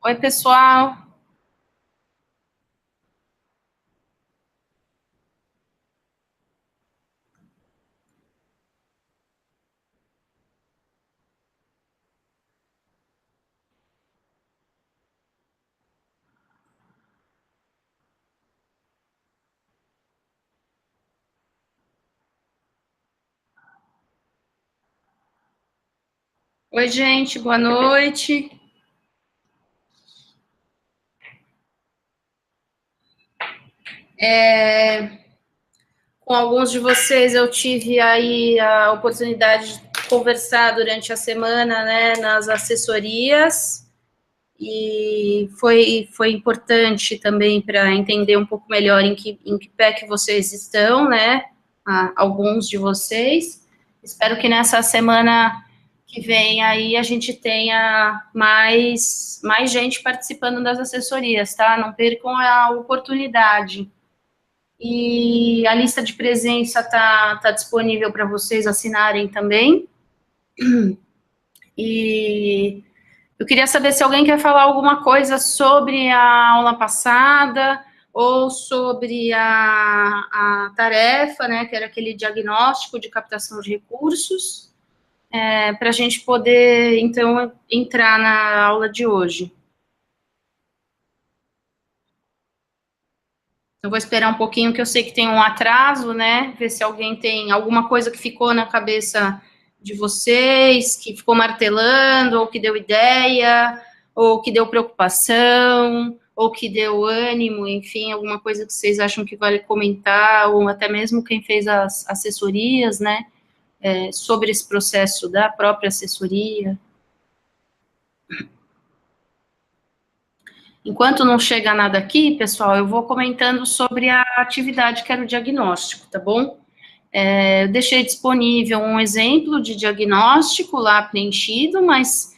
Oi, pessoal. Oi, gente, boa noite. Com alguns de vocês eu tive aí a oportunidade de conversar durante a semana, né, nas assessorias, e foi importante também para entender um pouco melhor em que pé que vocês estão, né, alguns de vocês. Espero que nessa semana que vem aí a gente tenha mais gente participando das assessorias, tá? Não percam a oportunidade. E a lista de presença tá disponível para vocês assinarem também. E eu queria saber se alguém quer falar alguma coisa sobre a aula passada ou sobre a tarefa, né, que era aquele diagnóstico de captação de recursos, para a gente poder, então, entrar na aula de hoje. Eu vou esperar um pouquinho, que eu sei que tem um atraso, né? Ver se alguém tem alguma coisa que ficou na cabeça de vocês, que ficou martelando, ou que deu ideia, ou que deu preocupação, ou que deu ânimo, enfim, alguma coisa que vocês acham que vale comentar, ou até mesmo quem fez as assessorias, né? Sobre esse processo da própria assessoria. Enquanto não chega nada aqui, pessoal, eu vou comentando sobre a atividade que era o diagnóstico, tá bom? Eu deixei disponível um exemplo de diagnóstico lá preenchido, mas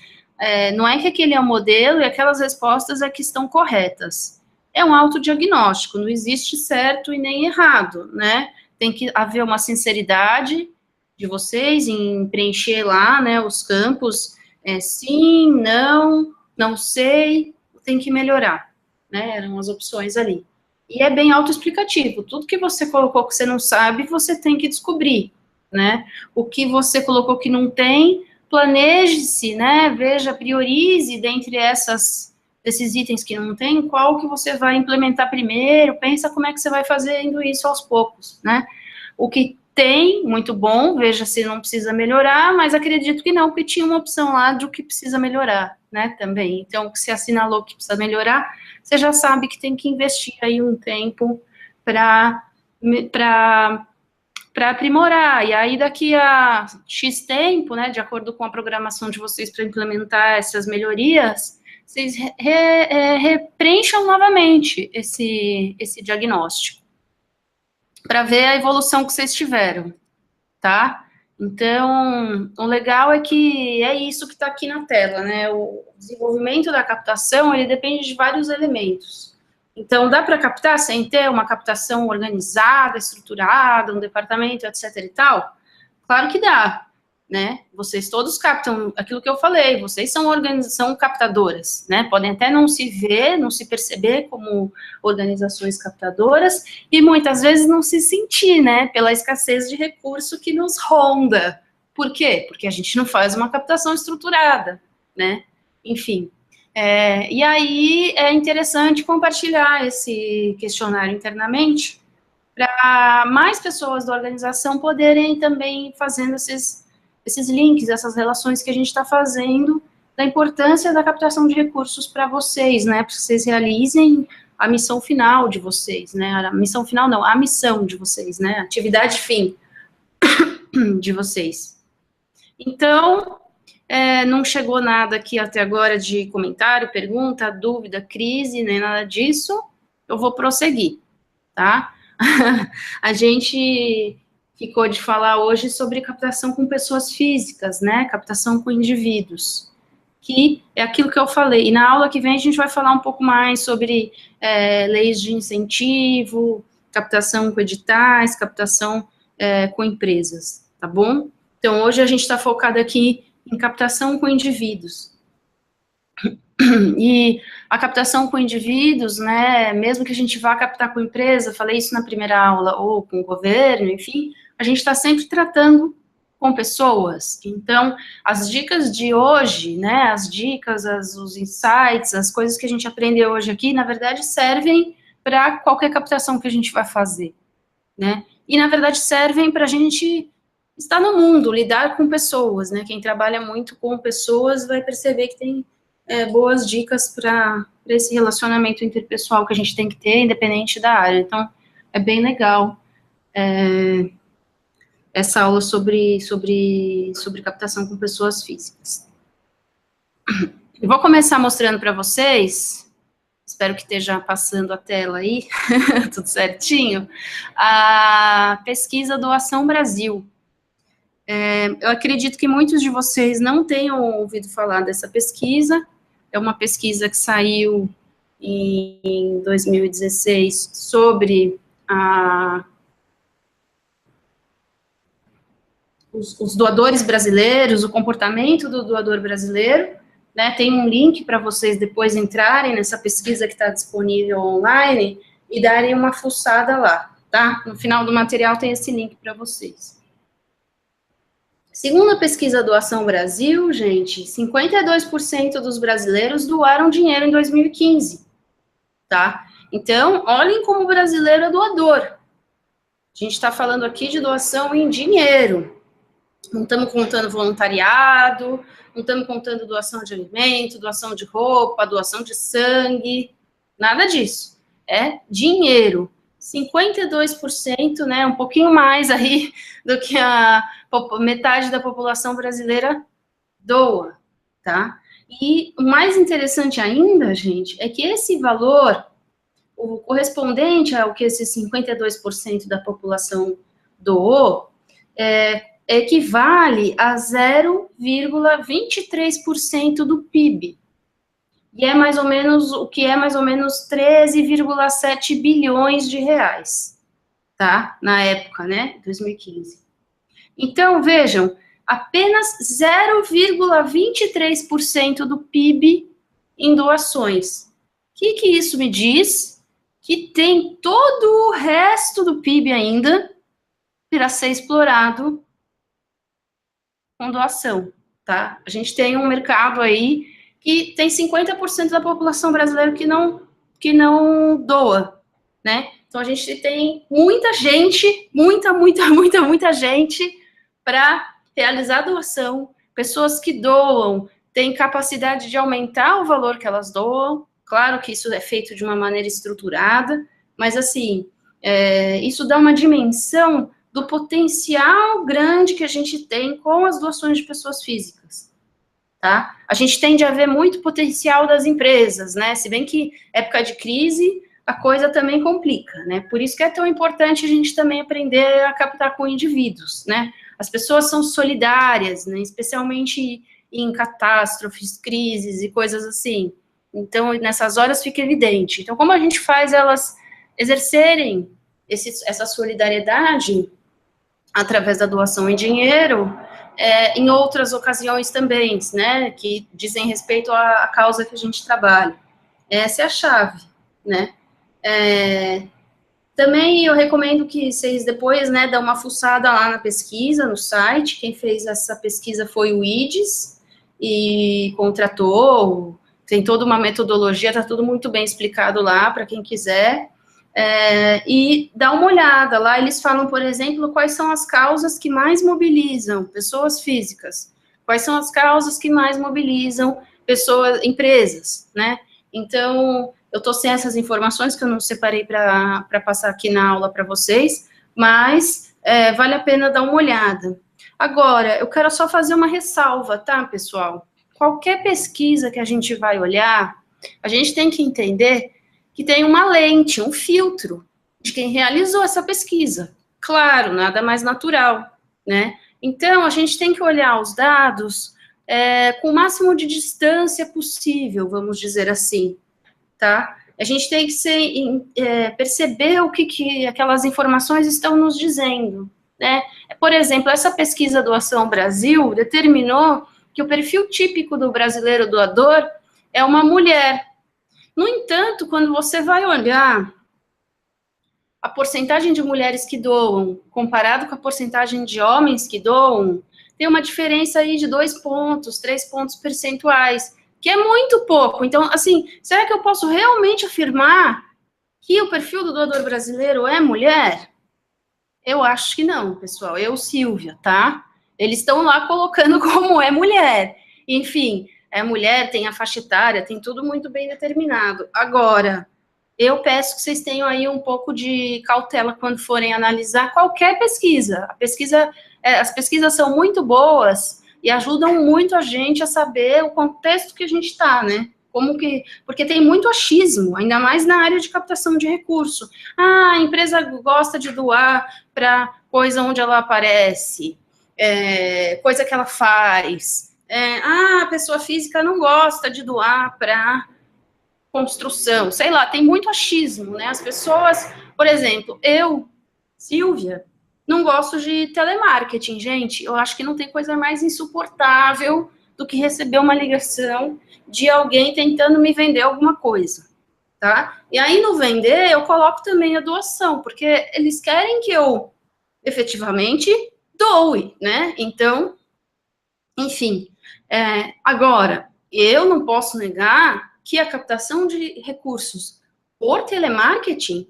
não é que aquele é o modelo e aquelas respostas é que estão corretas. É um autodiagnóstico, não existe certo e nem errado, né? Tem que haver uma sinceridade de vocês em preencher lá, né, os campos, sim, não, não sei, tem que melhorar, né? Eram as opções ali. E é bem autoexplicativo. Tudo que você colocou que você não sabe, você tem que descobrir, né? O que você colocou que não tem, planeje-se, né? Veja, priorize dentre esses itens que não tem, qual que você vai implementar primeiro, pensa como é que você vai fazendo isso aos poucos, né? O que tem, muito bom, veja se não precisa melhorar, mas acredito que não, porque tinha uma opção lá do que precisa melhorar, né, também. Então, se assinalou que precisa melhorar, você já sabe que tem que investir aí um tempo para aprimorar, e aí daqui a X tempo, né, de acordo com a programação de vocês para implementar essas melhorias, vocês preencham novamente esse diagnóstico, para ver a evolução que vocês tiveram, tá? Então, o legal é que é isso que está aqui na tela, né? O desenvolvimento da captação, ele depende de vários elementos. Então, dá para captar sem ter uma captação organizada, estruturada, um departamento, etc e tal? Claro que dá, né? Vocês todos captam aquilo que eu falei, vocês são organização captadoras, né? Podem até não se ver, não se perceber como organizações captadoras e muitas vezes não se sentir, né? Pela escassez de recurso que nos ronda. Por quê? Porque a gente não faz uma captação estruturada, né? Enfim. E aí é interessante compartilhar esse questionário internamente para mais pessoas da organização poderem também fazendo esses links, essas relações que a gente está fazendo, da importância da captação de recursos para vocês, né, para que vocês realizem a missão final de vocês, né, a missão final não, a missão de vocês, né, a atividade fim de vocês. Então, não chegou nada aqui até agora de comentário, pergunta, dúvida, crise, nem nada disso, eu vou prosseguir, tá? A gente ficou de falar hoje sobre captação com pessoas físicas, né? Captação com indivíduos, que é aquilo que eu falei. E na aula que vem a gente vai falar um pouco mais sobre leis de incentivo, captação com editais, captação com empresas, tá bom? Então, hoje a gente está focado aqui em captação com indivíduos. E a captação com indivíduos, né, mesmo que a gente vá captar com empresa, falei isso na primeira aula, ou com o governo, enfim, a gente está sempre tratando com pessoas. Então, as dicas de hoje, né, as dicas, os insights, as coisas que a gente aprendeu hoje aqui, na verdade, servem para qualquer captação que a gente vai fazer, né, e, na verdade, servem para a gente estar no mundo, lidar com pessoas, né, quem trabalha muito com pessoas vai perceber que tem boas dicas para esse relacionamento interpessoal que a gente tem que ter, independente da área. Então, é bem legal essa aula sobre captação com pessoas físicas. Eu vou começar mostrando para vocês, espero que esteja passando a tela aí, tudo certinho, a pesquisa do Ação Brasil. Eu acredito que muitos de vocês não tenham ouvido falar dessa pesquisa. É uma pesquisa que saiu em 2016 sobre os doadores brasileiros, o comportamento do doador brasileiro, né? Tem um link para vocês depois entrarem nessa pesquisa que está disponível online e darem uma fuçada lá, tá? No final do material tem esse link para vocês. Segundo a pesquisa do Ação Brasil, gente, 52% dos brasileiros doaram dinheiro em 2015, tá? Então, olhem como o brasileiro é doador. A gente está falando aqui de doação em dinheiro. Não estamos contando voluntariado, não estamos contando doação de alimento, doação de roupa, doação de sangue, nada disso. É dinheiro. 52%, né, um pouquinho mais aí do que a metade da população brasileira doa, tá? E o mais interessante ainda, gente, é que esse valor, o correspondente ao que esses 52% da população doou, equivale a 0,23% do PIB. E é mais ou menos, o que é mais ou menos 13,7 bilhões de reais, tá? Na época, né, 2015. Então, vejam, apenas 0,23% do PIB em doações. O que isso me diz? Que tem todo o resto do PIB ainda para ser explorado com doação, tá? A gente tem um mercado aí que tem 50% da população brasileira que não doa, né? Então, a gente tem muita gente, muita gente para realizar doação, pessoas que doam, têm capacidade de aumentar o valor que elas doam, claro que isso é feito de uma maneira estruturada, mas, assim, isso dá uma dimensão do potencial grande que a gente tem com as doações de pessoas físicas, tá? A gente tende a ver muito potencial das empresas, né? Se bem que época de crise, a coisa também complica, né? Por isso que é tão importante a gente também aprender a captar com indivíduos, né? As pessoas são solidárias, né? Especialmente em catástrofes, crises e coisas assim. Então, nessas horas fica evidente. Então, como a gente faz elas exercerem essa solidariedade através da doação em dinheiro, em outras ocasiões também, né, que dizem respeito à causa que a gente trabalha. Essa é a chave, né. Também eu recomendo que vocês depois, né, dão uma fuçada lá na pesquisa, no site. Quem fez essa pesquisa foi o IDES, e contratou, tem toda uma metodologia, está tudo muito bem explicado lá, para quem quiser. E dá uma olhada lá, eles falam, por exemplo, quais são as causas que mais mobilizam pessoas físicas, quais são as causas que mais mobilizam empresas, né? Então, eu estou sem essas informações que eu não separei para passar aqui na aula para vocês, mas vale a pena dar uma olhada. Agora, eu quero só fazer uma ressalva, tá, pessoal? Qualquer pesquisa que a gente vai olhar, a gente tem que entender que tem uma lente, um filtro de quem realizou essa pesquisa. Claro, nada mais natural, né? Então, a gente tem que olhar os dados com o máximo de distância possível, vamos dizer assim, tá? A gente tem que perceber o que aquelas informações estão nos dizendo, né? Por exemplo, essa pesquisa do Ação Brasil determinou que o perfil típico do brasileiro doador é uma mulher. No entanto, quando você vai olhar a porcentagem de mulheres que doam comparado com a porcentagem de homens que doam, tem uma diferença aí de 2 pontos, 3 pontos percentuais, que é muito pouco. Então, assim, será que eu posso realmente afirmar que o perfil do doador brasileiro é mulher? Eu acho que não, pessoal. Eu, Silvia, tá? Eles estão lá colocando como é mulher. Enfim, é mulher, tem a faixa etária, tem tudo muito bem determinado. Agora, eu peço que vocês tenham aí um pouco de cautela quando forem analisar qualquer pesquisa. As pesquisas são muito boas e ajudam muito a gente a saber o contexto que a gente está, né? Porque tem muito achismo, ainda mais na área de captação de recurso. Ah, a empresa gosta de doar para coisa onde ela aparece, coisa que ela faz. A pessoa física não gosta de doar para construção, sei lá, tem muito achismo, né? As pessoas, por exemplo, eu, Silvia, não gosto de telemarketing, gente. Eu acho que não tem coisa mais insuportável do que receber uma ligação de alguém tentando me vender alguma coisa, tá? E aí, no vender, eu coloco também a doação, porque eles querem que eu, efetivamente, doe, né? Então, enfim, agora, eu não posso negar que a captação de recursos por telemarketing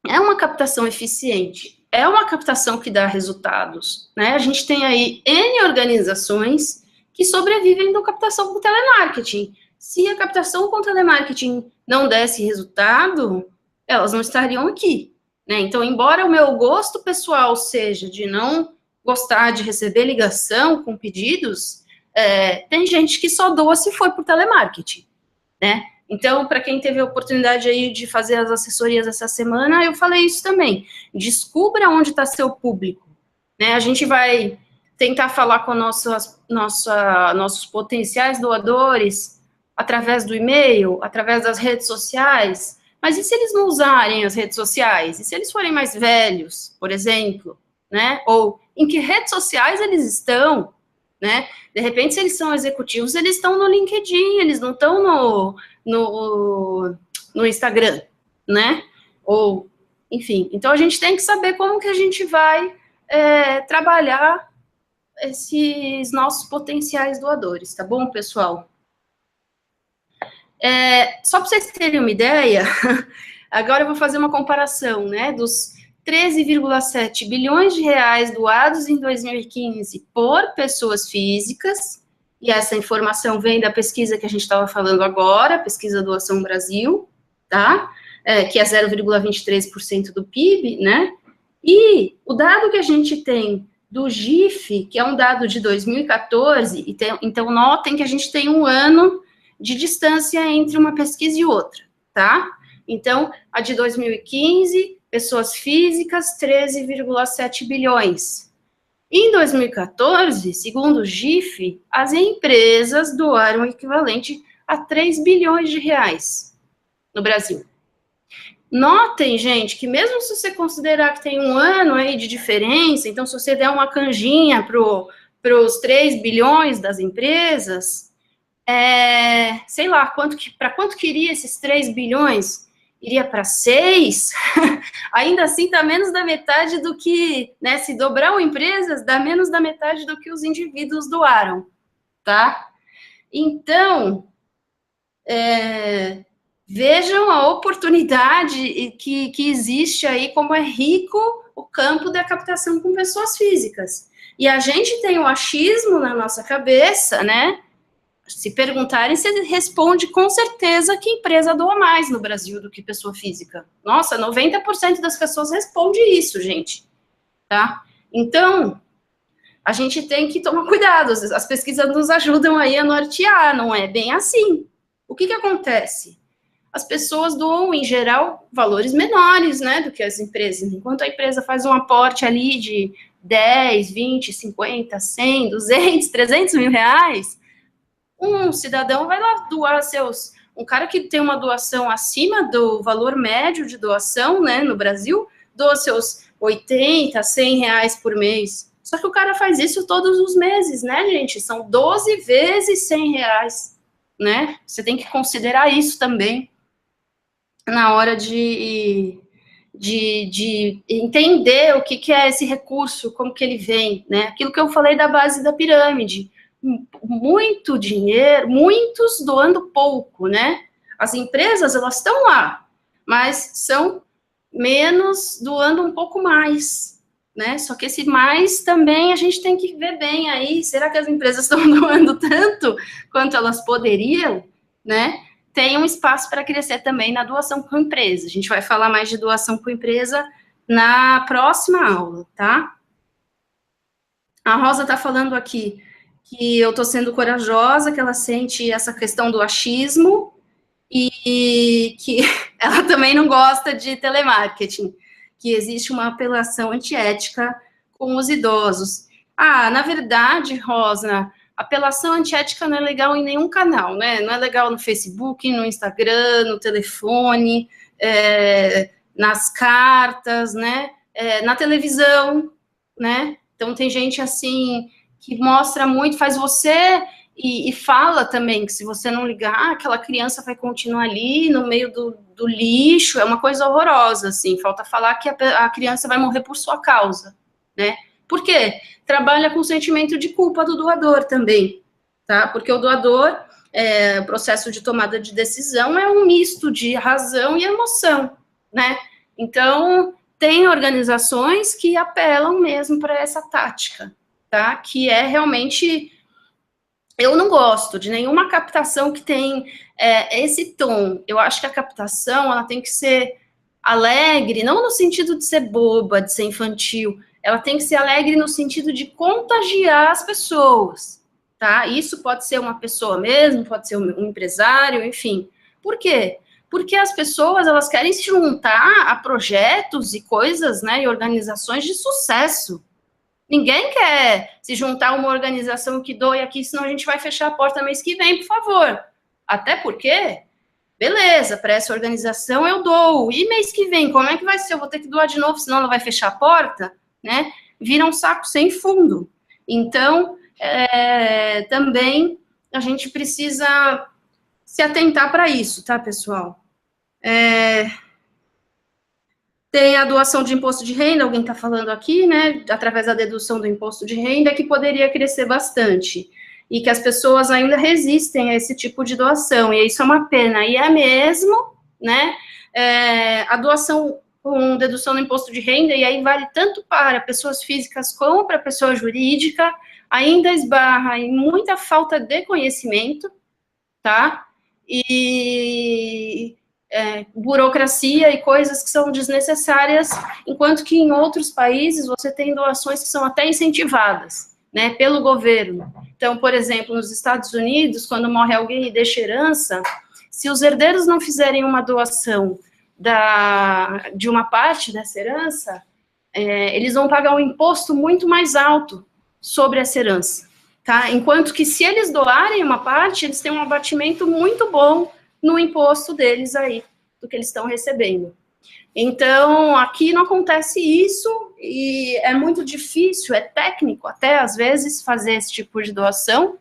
é uma captação eficiente, é uma captação que dá resultados, né? A gente tem aí N organizações que sobrevivem da captação com telemarketing. Se a captação com telemarketing não desse resultado, elas não estariam aqui, né? Então, embora o meu gosto pessoal seja de não gostar de receber ligação com pedidos, tem gente que só doa se for por telemarketing, né? Então, para quem teve a oportunidade aí de fazer as assessorias essa semana, eu falei isso também. Descubra onde está seu público, né? A gente vai tentar falar com nossos potenciais doadores através do e-mail, através das redes sociais, mas e se eles não usarem as redes sociais? E se eles forem mais velhos, por exemplo, né? Ou em que redes sociais eles estão, né? De repente, se eles são executivos, eles estão no LinkedIn, eles não estão no Instagram, né? Ou, enfim. Então, a gente tem que saber como que a gente vai trabalhar esses nossos potenciais doadores, tá bom, pessoal? Só para vocês terem uma ideia, agora eu vou fazer uma comparação, né, dos 13,7 bilhões de reais doados em 2015 por pessoas físicas, e essa informação vem da pesquisa que a gente estava falando agora, a pesquisa do Ação Brasil, tá? Que é 0,23% do PIB, né? E o dado que a gente tem do GIF, que é um dado de 2014, então notem que a gente tem um ano de distância entre uma pesquisa e outra, tá? Então, a de 2015, pessoas físicas, 13,7 bilhões. Em 2014, segundo o GIF, as empresas doaram o equivalente a 3 bilhões de reais no Brasil. Notem, gente, que mesmo se você considerar que tem um ano aí de diferença, então se você der uma canjinha para os 3 bilhões das empresas, sei lá, para quanto que iria esses 3 bilhões? Iria para 6? Ainda assim, está menos da metade do que, né, se dobrar empresas, dá menos da metade do que os indivíduos doaram, tá? Então, vejam a oportunidade que existe aí, como é rico o campo da captação com pessoas físicas. E a gente tem o achismo na nossa cabeça, né? Se perguntarem, você responde com certeza que empresa doa mais no Brasil do que pessoa física. Nossa, 90% das pessoas responde isso, gente. Tá? Então, a gente tem que tomar cuidado. As pesquisas nos ajudam aí a nortear, não é bem assim. O que acontece? As pessoas doam, em geral, valores menores, né, do que as empresas. Enquanto a empresa faz um aporte ali de 10, 20, 50, 100, 200, 300 mil reais, um cidadão vai lá doar um cara que tem uma doação acima do valor médio de doação, né, no Brasil, doa seus 80, 100 reais por mês. Só que o cara faz isso todos os meses, né, gente? São 12 vezes 100 reais, né? Você tem que considerar isso também na hora de entender o que é esse recurso, como que ele vem, né? Aquilo que eu falei da base da pirâmide. Muito dinheiro, muitos doando pouco, né? As empresas, elas estão lá, mas são menos doando um pouco mais, né? Só que esse mais também a gente tem que ver bem aí, será que as empresas estão doando tanto quanto elas poderiam, né? Tem um espaço para crescer também na doação com empresa. A gente vai falar mais de doação com empresa na próxima aula, tá? A Rosa está falando aqui que eu estou sendo corajosa, que ela sente essa questão do achismo e que ela também não gosta de telemarketing, que existe uma apelação antiética com os idosos. Ah, na verdade, Rosa, apelação antiética não é legal em nenhum canal, né? Não é legal no Facebook, no Instagram, no telefone, nas cartas, né? Na televisão, né? Então, tem gente, assim, que mostra muito, faz você... E fala também que se você não ligar, aquela criança vai continuar ali no meio do lixo, é uma coisa horrorosa, assim, falta falar que a criança vai morrer por sua causa, né? Por quê? Trabalha com o sentimento de culpa do doador também, tá? Porque o doador, o processo de tomada de decisão é um misto de razão e emoção, né? Então, tem organizações que apelam mesmo para essa tática, tá? Que é realmente... Eu não gosto de nenhuma captação que tem esse tom. Eu acho que a captação ela tem que ser alegre, não no sentido de ser boba, de ser infantil. Ela tem que ser alegre no sentido de contagiar as pessoas, tá? Isso pode ser uma pessoa mesmo, pode ser um empresário, enfim. Por quê? Porque as pessoas elas querem se juntar a projetos e coisas, né, e organizações de sucesso. Ninguém quer se juntar a uma organização que doe aqui, senão a gente vai fechar a porta mês que vem, por favor. Até porque, beleza, para essa organização eu dou. E mês que vem, como é que vai ser? Eu vou ter que doar de novo, senão ela vai fechar a porta, né? Vira um saco sem fundo. Então, também a gente precisa se atentar para isso, tá, pessoal? Tem a doação de imposto de renda, alguém está falando aqui, né, através da dedução do imposto de renda, que poderia crescer bastante, e que as pessoas ainda resistem a esse tipo de doação, e isso é uma pena, e é mesmo, né, a doação com dedução do imposto de renda, e aí vale tanto para pessoas físicas como para pessoa jurídica, ainda esbarra em muita falta de conhecimento, tá, e... burocracia e coisas que são desnecessárias, enquanto que em outros países você tem doações que são até incentivadas, né, pelo governo. Então, por exemplo, nos Estados Unidos, quando morre alguém e deixa herança, se os herdeiros não fizerem uma doação de uma parte dessa herança, eles vão pagar um imposto muito mais alto sobre essa herança, tá? Enquanto que se eles doarem uma parte, eles têm um abatimento muito bom no imposto deles aí, do que eles estão recebendo. Então, aqui não acontece isso, e é muito difícil, é técnico até, às vezes, fazer esse tipo de doação,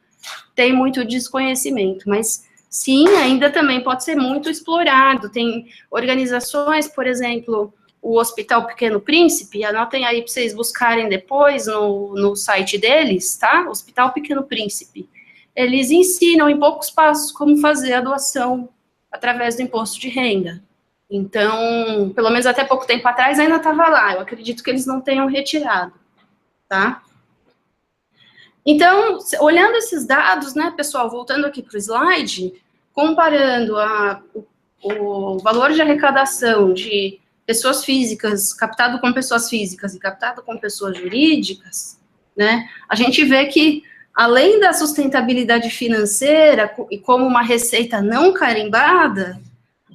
tem muito desconhecimento, mas, sim, ainda também pode ser muito explorado. Tem organizações, por exemplo, o Hospital Pequeno Príncipe, anotem aí para vocês buscarem depois no site deles, tá? Hospital Pequeno Príncipe. Eles ensinam em poucos passos como fazer a doação através do imposto de renda. Então, pelo menos até pouco tempo atrás ainda estava lá, eu acredito que eles não tenham retirado, tá? Então, olhando esses dados, né, pessoal, voltando aqui para o slide, comparando o valor de arrecadação de pessoas físicas, captado com pessoas físicas e captado com pessoas jurídicas, né, a gente vê que além da sustentabilidade financeira e como uma receita não carimbada,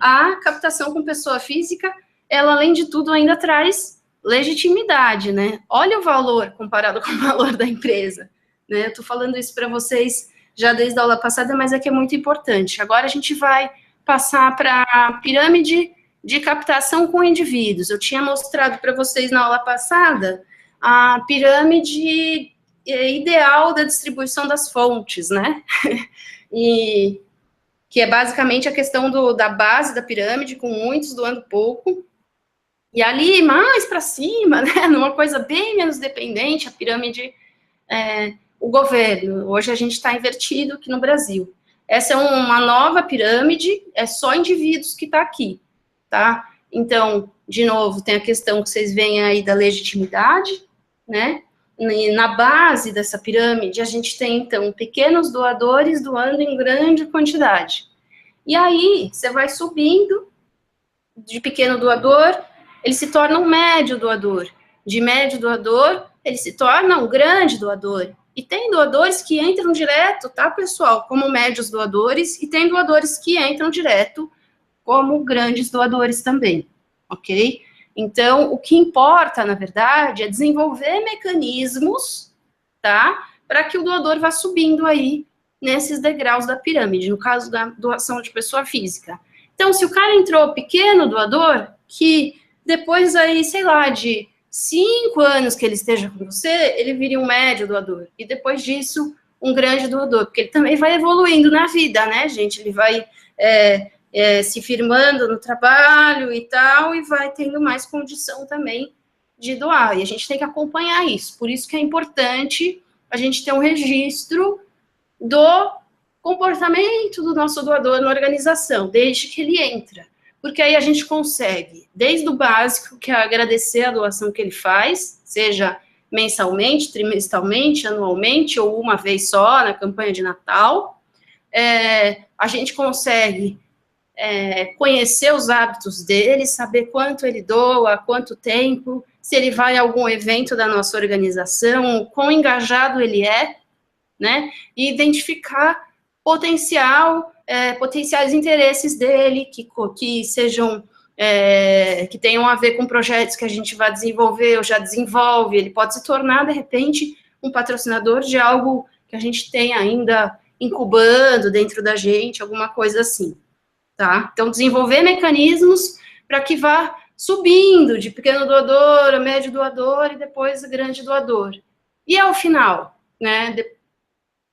a captação com pessoa física, ela, além de tudo, ainda traz legitimidade, né? Olha o valor comparado com o valor da empresa, né? Eu tô falando isso para vocês já desde a aula passada, mas é que é muito importante. Agora a gente vai passar para a pirâmide de captação com indivíduos. Eu tinha mostrado para vocês na aula passada a pirâmide ideal da distribuição das fontes, né? E que é basicamente a questão da base da pirâmide, com muitos doando pouco. E ali, mais para cima, né, numa coisa bem menos dependente, a pirâmide, o governo. Hoje a gente está invertido aqui no Brasil. Essa é uma nova pirâmide, é só indivíduos que está aqui, tá? Então, de novo, tem a questão que vocês veem aí da legitimidade, né? E na base dessa pirâmide, a gente tem, então, pequenos doadores doando em grande quantidade. E aí, você vai subindo de pequeno doador, ele se torna um médio doador. De médio doador, ele se torna um grande doador. E tem doadores que entram direto, tá, pessoal, como médios doadores, e tem doadores que entram direto como grandes doadores também, ok? Então, o que importa, na verdade, é desenvolver mecanismos, tá, para que o doador vá subindo aí nesses degraus da pirâmide, no caso da doação de pessoa física. Então, se o cara entrou pequeno doador, que depois aí, sei lá, de 5 anos que ele esteja com você, ele vira um médio doador. E depois disso, um grande doador. Porque ele também vai evoluindo na vida, né, gente? Ele vai se firmando no trabalho e tal, e vai tendo mais condição também de doar. E a gente tem que acompanhar isso. Por isso que é importante a gente ter um registro do comportamento do nosso doador na organização, desde que ele entra. Porque aí a gente consegue, desde o básico, que é agradecer a doação que ele faz, seja mensalmente, trimestralmente, anualmente, ou uma vez só, na campanha de Natal. A gente consegue conhecer os hábitos dele, saber quanto ele doa, quanto tempo, se ele vai a algum evento da nossa organização, quão engajado ele é, né? E identificar potenciais interesses dele, que sejam, que tenham a ver com projetos que a gente vai desenvolver ou já desenvolve. Ele pode se tornar, de repente, um patrocinador de algo que a gente tem ainda incubando dentro da gente, alguma coisa assim, tá? Então, desenvolver mecanismos para que vá subindo de pequeno doador a médio doador e depois grande doador. E ao final, né,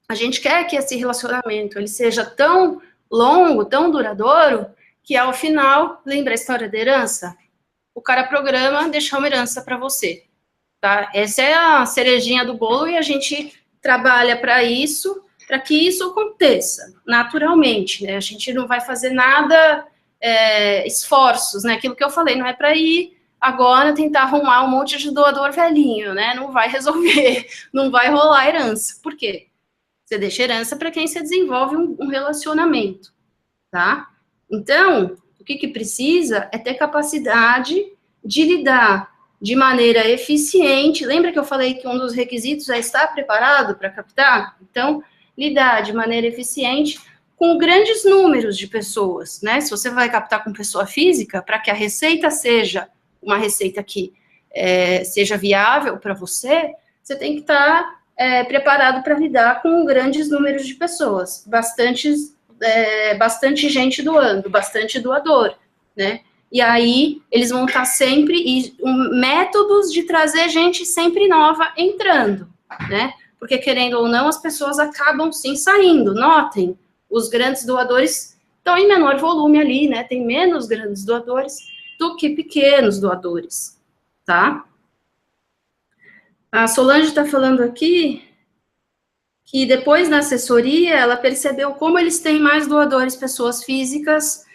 a gente quer que esse relacionamento ele seja tão longo, tão duradouro, que ao final, lembra a história da herança? O cara programa deixar uma herança para você, tá? Essa é a cerejinha do bolo e a gente trabalha para isso, para que isso aconteça naturalmente, né? A gente não vai fazer nada, esforços, né? Aquilo que eu falei, não é para ir agora tentar arrumar um monte de doador velhinho, né? Não vai resolver, não vai rolar herança. Por quê? Você deixa herança para quem você desenvolve um relacionamento, tá? Então, o que precisa é ter capacidade de lidar de maneira eficiente. Lembra que eu falei que um dos requisitos é estar preparado para captar? Então, lidar de maneira eficiente com grandes números de pessoas, né? Se você vai captar com pessoa física, para que a receita seja uma receita que seja viável para você, você tem que estar preparado para lidar com grandes números de pessoas, bastante gente doando, bastante doador, né? E aí, eles vão estar sempre, métodos de trazer gente sempre nova entrando, né? Porque, querendo ou não, as pessoas acabam, sim, saindo. Notem, os grandes doadores estão em menor volume ali, né? Tem menos grandes doadores do que pequenos doadores, tá? A Solange está falando aqui que depois na assessoria ela percebeu como eles têm mais doadores, pessoas físicas,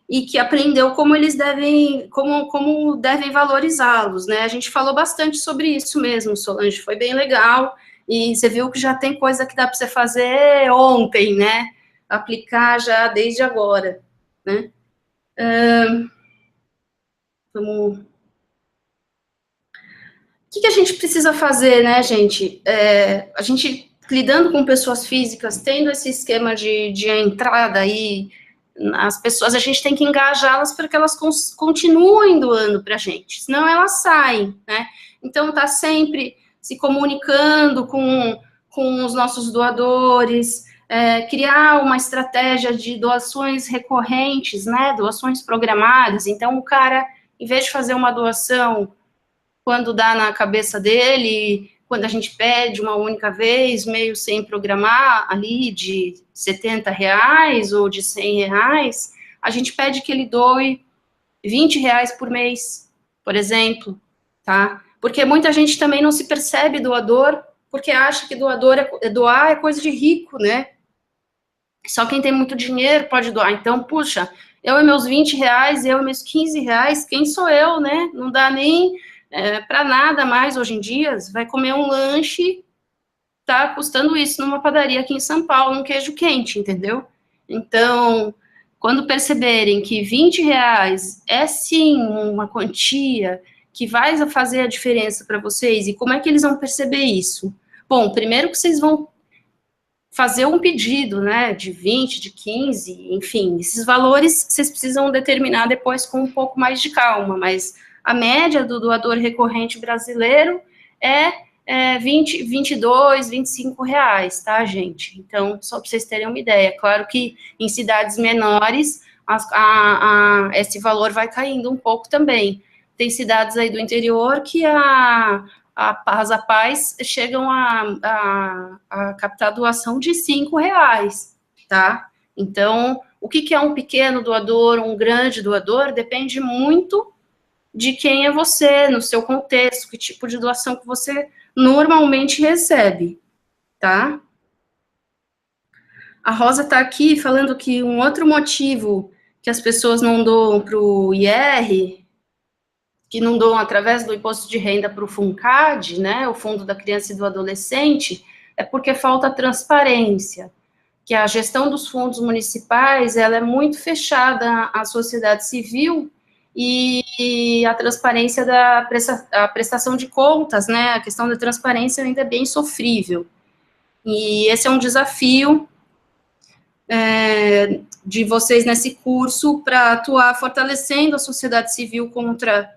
e que aprendeu como eles devem, como devem valorizá-los, né? A gente falou bastante sobre isso mesmo, Solange, foi bem legal, e você viu que já tem coisa que dá para você fazer ontem, né? Aplicar já desde agora, né? Vamos... O que a gente precisa fazer, né, gente? A gente, lidando com pessoas físicas, tendo esse esquema de entrada aí, as pessoas, a gente tem que engajá-las para que elas continuem doando para a gente, senão elas saem, né? Então, tá sempre se comunicando com os nossos doadores, criar uma estratégia de doações recorrentes, né, doações programadas. Então, o cara, em vez de fazer uma doação quando dá na cabeça dele, quando a gente pede uma única vez, meio sem programar, ali de R$ 70 ou de R$ 100, a gente pede que ele doe R$ 20 por mês, por exemplo, tá? Porque muita gente também não se percebe doador, porque acha que doar é coisa de rico, né? Só quem tem muito dinheiro pode doar. Então, puxa, eu e meus R$ 20, eu e meus R$ 15, quem sou eu, né? Não dá nem para nada mais hoje em dia. Você vai comer um lanche, tá custando isso numa padaria aqui em São Paulo, um queijo quente, entendeu? Então, quando perceberem que R$ 20 é sim uma quantia que vai fazer a diferença para vocês, e como é que eles vão perceber isso? Bom, primeiro que vocês vão fazer um pedido, né, de 20, de 15, enfim, esses valores vocês precisam determinar depois com um pouco mais de calma, mas a média do doador recorrente brasileiro é 20, 22, R$ 25, tá, gente? Então, só para vocês terem uma ideia, claro que em cidades menores, esse valor vai caindo um pouco também. Tem cidades aí do interior que as APAES chegam a captar doação de R$ 5, tá? Então, o que é um pequeno doador, um grande doador, depende muito de quem é você, no seu contexto, que tipo de doação que você normalmente recebe, tá? A Rosa tá aqui falando que um outro motivo que as pessoas não doam para o IR, que não doam através do imposto de renda para o FUNCAD, né, o Fundo da Criança e do Adolescente, é porque falta transparência, que a gestão dos fundos municipais, ela é muito fechada à sociedade civil, e a transparência a prestação de contas, né, a questão da transparência ainda é bem sofrível. E esse é um desafio de vocês nesse curso para atuar fortalecendo a sociedade civil contra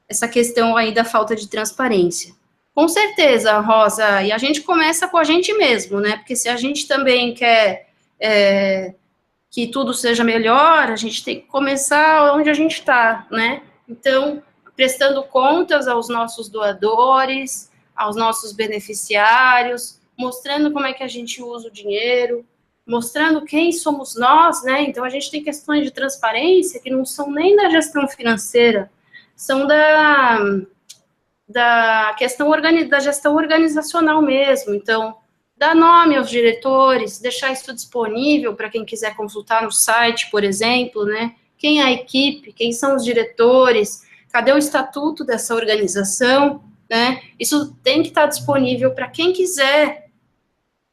essa questão aí da falta de transparência. Com certeza, Rosa, e a gente começa com a gente mesmo, né, porque se a gente também quer que tudo seja melhor, a gente tem que começar onde a gente está, né, então, prestando contas aos nossos doadores, aos nossos beneficiários, mostrando como é que a gente usa o dinheiro, mostrando quem somos nós, né, então a gente tem questões de transparência que não são nem da gestão financeira, são da questão da gestão organizacional mesmo, então, dar nome aos diretores, deixar isso disponível para quem quiser consultar no site, por exemplo, né, quem é a equipe, quem são os diretores, cadê o estatuto dessa organização, né, isso tem que estar disponível para quem quiser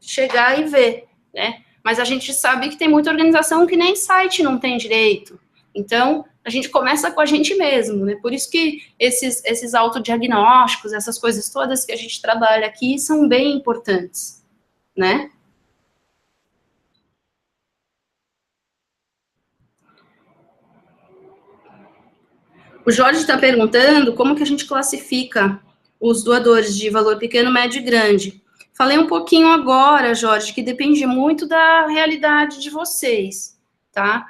chegar e ver, né, mas a gente sabe que tem muita organização que nem site não tem direito, então, a gente começa com a gente mesmo, né, por isso que esses autodiagnósticos, essas coisas todas que a gente trabalha aqui são bem importantes, né? O Jorge está perguntando como que a gente classifica os doadores de valor pequeno, médio e grande. Falei um pouquinho agora, Jorge, que depende muito da realidade de vocês, tá?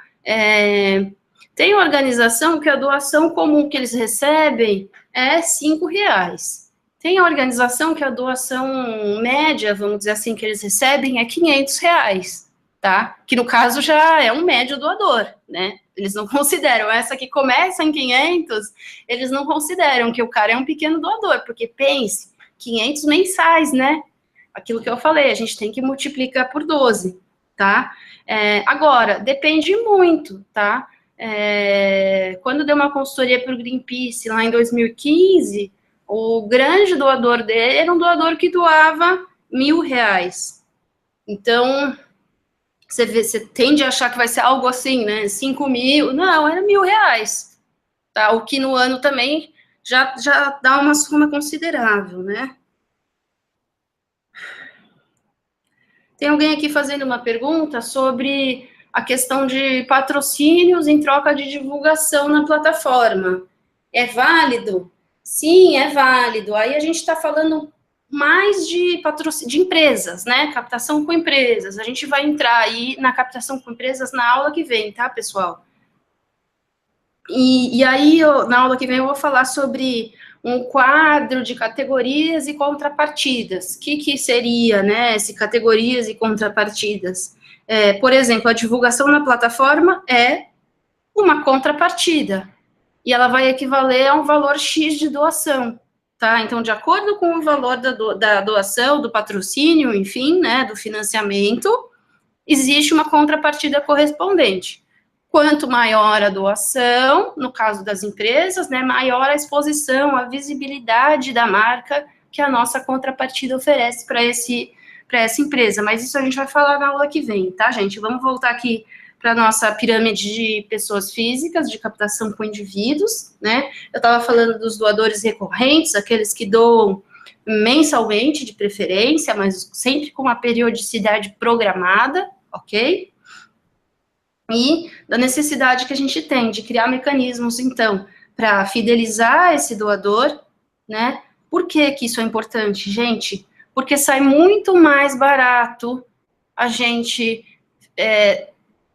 Tem organização que a doação comum que eles recebem é R$ 5. Tem a organização que a doação média, vamos dizer assim, que eles recebem é R$ 500, tá? Que no caso já é um médio doador, né? Eles não consideram, essa que começa em 500, eles não consideram que o cara é um pequeno doador, porque pense, 500 mensais, né? Aquilo que eu falei, a gente tem que multiplicar por 12, tá? Agora, depende muito, tá? Quando deu uma consultoria para o Greenpeace, lá em 2015, o grande doador dele era um doador que doava R$ 1.000. Então, você tende a achar que vai ser algo assim, né? 5 mil, não, era R$ 1.000, tá? O que no ano também já dá uma soma considerável, né? Tem alguém aqui fazendo uma pergunta sobre a questão de patrocínios em troca de divulgação na plataforma. É válido? Sim, é válido. Aí a gente está falando mais de empresas, né? Captação com empresas. A gente vai entrar aí na captação com empresas na aula que vem, tá, pessoal? E aí, na aula que vem, eu vou falar sobre um quadro de categorias e contrapartidas. O que seria, né, esse categorias e contrapartidas? Por exemplo, a divulgação na plataforma é uma contrapartida, e ela vai equivaler a um valor X de doação, tá? Então, de acordo com o valor da doação, do patrocínio, enfim, né, do financiamento, existe uma contrapartida correspondente. Quanto maior a doação, no caso das empresas, né, maior a exposição, a visibilidade da marca que a nossa contrapartida oferece para essa empresa. Mas isso a gente vai falar na aula que vem, tá, gente? Vamos voltar aqui para a nossa pirâmide de pessoas físicas, de captação com indivíduos, né? Eu estava falando dos doadores recorrentes, aqueles que doam mensalmente, de preferência, mas sempre com uma periodicidade programada, ok? E da necessidade que a gente tem de criar mecanismos, então, para fidelizar esse doador, né? Por que isso é importante, gente? Porque sai muito mais barato a gente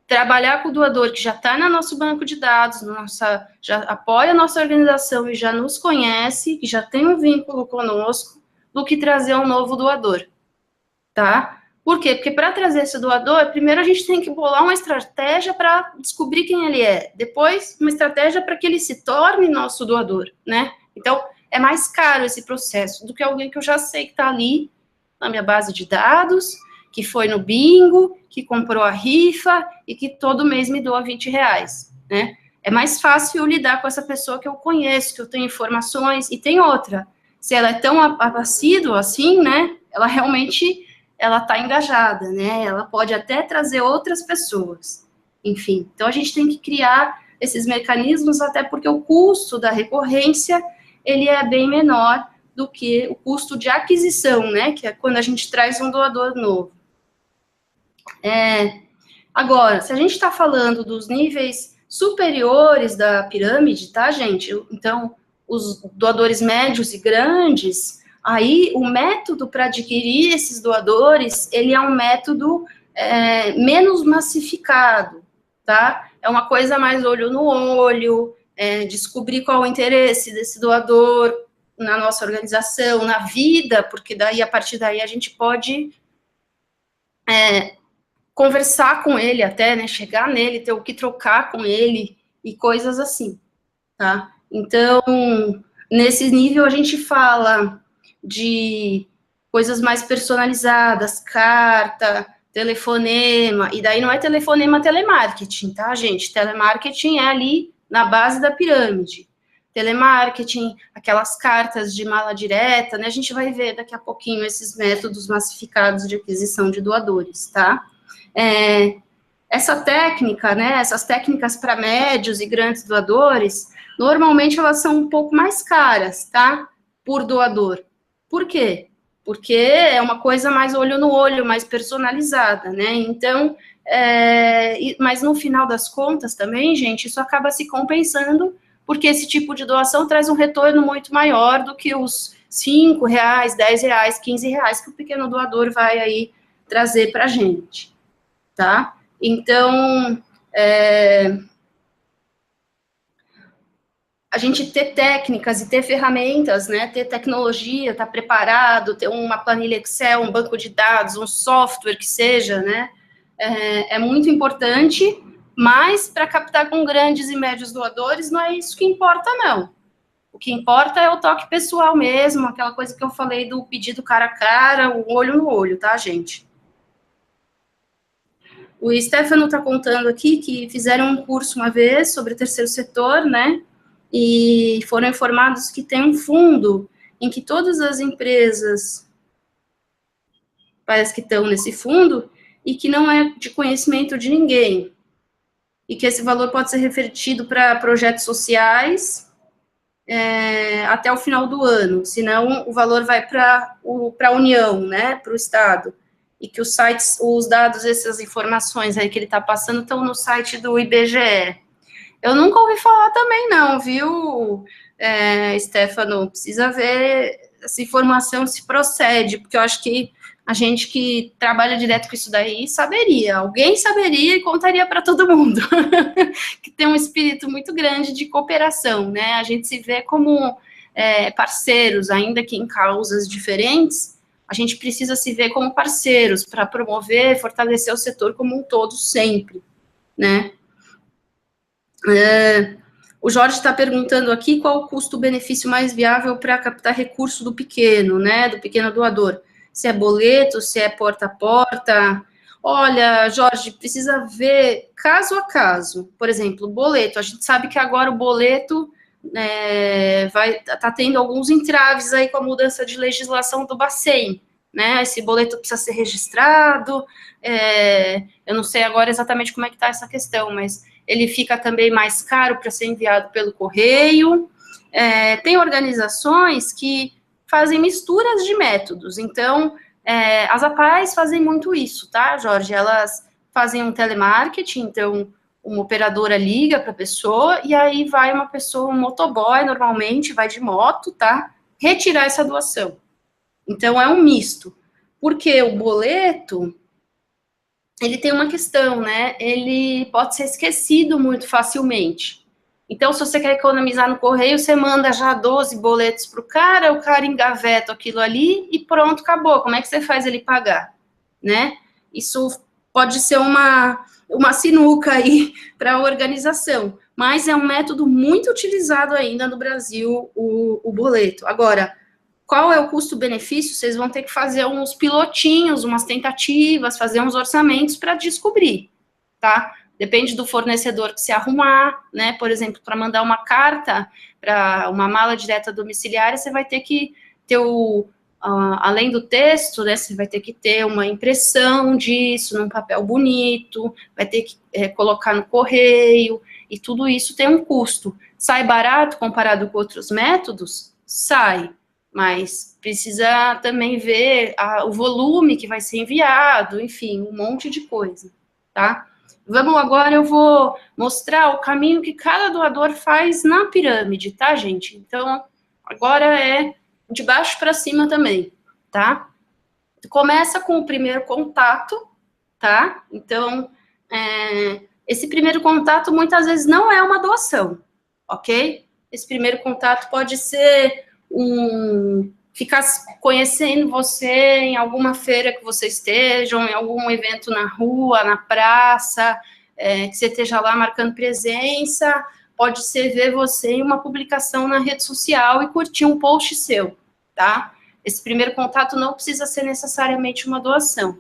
trabalhar com o doador que já está no nosso banco de dados, já apoia a nossa organização e já nos conhece, que já tem um vínculo conosco, do que trazer um novo doador, tá? Por quê? Porque para trazer esse doador, primeiro a gente tem que bolar uma estratégia para descobrir quem ele é, depois uma estratégia para que ele se torne nosso doador, né? Então, é mais caro esse processo do que alguém que eu já sei que está ali na minha base de dados, que foi no bingo, que comprou a rifa e que todo mês me doa R$20, né? É mais fácil lidar com essa pessoa que eu conheço, que eu tenho informações, e tem outra, se ela é tão assídua assim, né, ela realmente, ela está engajada, né, ela pode até trazer outras pessoas, enfim. Então, a gente tem que criar esses mecanismos, até porque o custo da recorrência, ele é bem menor do que o custo de aquisição, né, que é quando a gente traz um doador novo. Agora, se a gente está falando dos níveis superiores da pirâmide, tá, gente? Então, os doadores médios e grandes, aí o método para adquirir esses doadores, ele é um método menos massificado, tá? É uma coisa mais olho no olho, descobrir qual o interesse desse doador na nossa organização, na vida, porque daí, a partir daí, a gente pode conversar com ele até, né, chegar nele, ter o que trocar com ele e coisas assim, tá? Então, nesse nível a gente fala de coisas mais personalizadas, carta, telefonema, e daí não é telefonema telemarketing, tá, gente? Telemarketing é ali na base da pirâmide. Telemarketing, aquelas cartas de mala direta, né? A gente vai ver daqui a pouquinho esses métodos massificados de aquisição de doadores, tá? Essa técnica, né, essas técnicas para médios e grandes doadores, normalmente elas são um pouco mais caras, tá, por doador. Por quê? Porque é uma coisa mais olho no olho, mais personalizada, né, então, mas no final das contas também, gente, isso acaba se compensando, porque esse tipo de doação traz um retorno muito maior do que os R$5, R$10, R$15 que o pequeno doador vai aí trazer para a gente. Tá? Então, a gente ter técnicas e ter ferramentas, né, ter tecnologia, estar preparado, ter uma planilha Excel, um banco de dados, um software que seja, né, é muito importante, mas para captar com grandes e médios doadores não é isso que importa, não. O que importa é o toque pessoal mesmo, aquela coisa que eu falei do pedido cara a cara, o olho no olho, tá, gente? O Stefano está contando aqui que fizeram um curso uma vez sobre o terceiro setor, né, e foram informados que tem um fundo em que todas as empresas parece que estão nesse fundo e que não é de conhecimento de ninguém, e que esse valor pode ser revertido para projetos sociais até o final do ano, senão o valor vai para a União, né, para o Estado. E que os sites, os dados, essas informações aí que ele está passando estão no site do IBGE. Eu nunca ouvi falar também não, viu, Stefano? Precisa ver essa informação se procede, porque eu acho que a gente que trabalha direto com isso daí saberia, alguém saberia e contaria para todo mundo, que tem um espírito muito grande de cooperação, né? A gente se vê como parceiros, ainda que em causas diferentes, a gente precisa se ver como parceiros para promover, fortalecer o setor como um todo sempre, né? O Jorge está perguntando aqui qual o custo-benefício mais viável para captar recurso do pequeno, né, do pequeno doador. Se é boleto, se é porta a porta. Olha, Jorge, precisa ver caso a caso. Por exemplo, boleto. A gente sabe que agora o boleto tá tendo alguns entraves aí com a mudança de legislação do Bacen, né? Esse boleto precisa ser registrado. Eu não sei agora exatamente como é que está essa questão, mas ele fica também mais caro para ser enviado pelo correio. Tem organizações que fazem misturas de métodos, então, as APAES fazem muito isso, tá, Jorge? Elas fazem um telemarketing, então, uma operadora liga para a pessoa, e aí vai uma pessoa, um motoboy, normalmente, vai de moto, tá, retirar essa doação. Então, é um misto, porque o boleto, ele tem uma questão, né? Ele pode ser esquecido muito facilmente. Então, se você quer economizar no correio, você manda já 12 boletos para o cara engaveta aquilo ali e pronto, acabou. Como é que você faz ele pagar? Né? Isso pode ser uma sinuca aí para a organização, mas é um método muito utilizado ainda no Brasil, o boleto. Agora, qual é o custo-benefício? Vocês vão ter que fazer uns pilotinhos, umas tentativas, fazer uns orçamentos para descobrir, tá? Depende do fornecedor que se arrumar, né? Por exemplo, para mandar uma carta para uma mala direta domiciliária, você vai ter que ter além do texto, né? Você vai ter que ter uma impressão disso num papel bonito, vai ter que colocar no correio, e tudo isso tem um custo. Sai barato comparado com outros métodos? Sai. Mas precisa também ver o volume que vai ser enviado, enfim, um monte de coisa, tá? Agora eu vou mostrar o caminho que cada doador faz na pirâmide, tá, gente? Então, agora é de baixo para cima também, tá? Começa com o primeiro contato, tá? Então, esse primeiro contato muitas vezes não é uma doação, ok? Esse primeiro contato pode ser ficar conhecendo você em alguma feira que você esteja, ou em algum evento na rua, na praça, que você esteja lá marcando presença, pode ser ver você em uma publicação na rede social e curtir um post seu, tá? Esse primeiro contato não precisa ser necessariamente uma doação.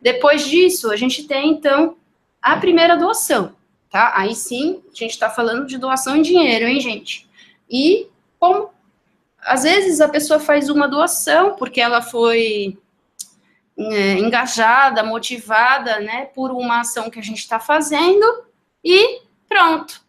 Depois disso, a gente tem, então, a primeira doação, tá? Aí sim, a gente está falando de doação em dinheiro, hein, gente? E como às vezes a pessoa faz uma doação porque ela foi engajada, motivada, né, por uma ação que a gente está fazendo e pronto,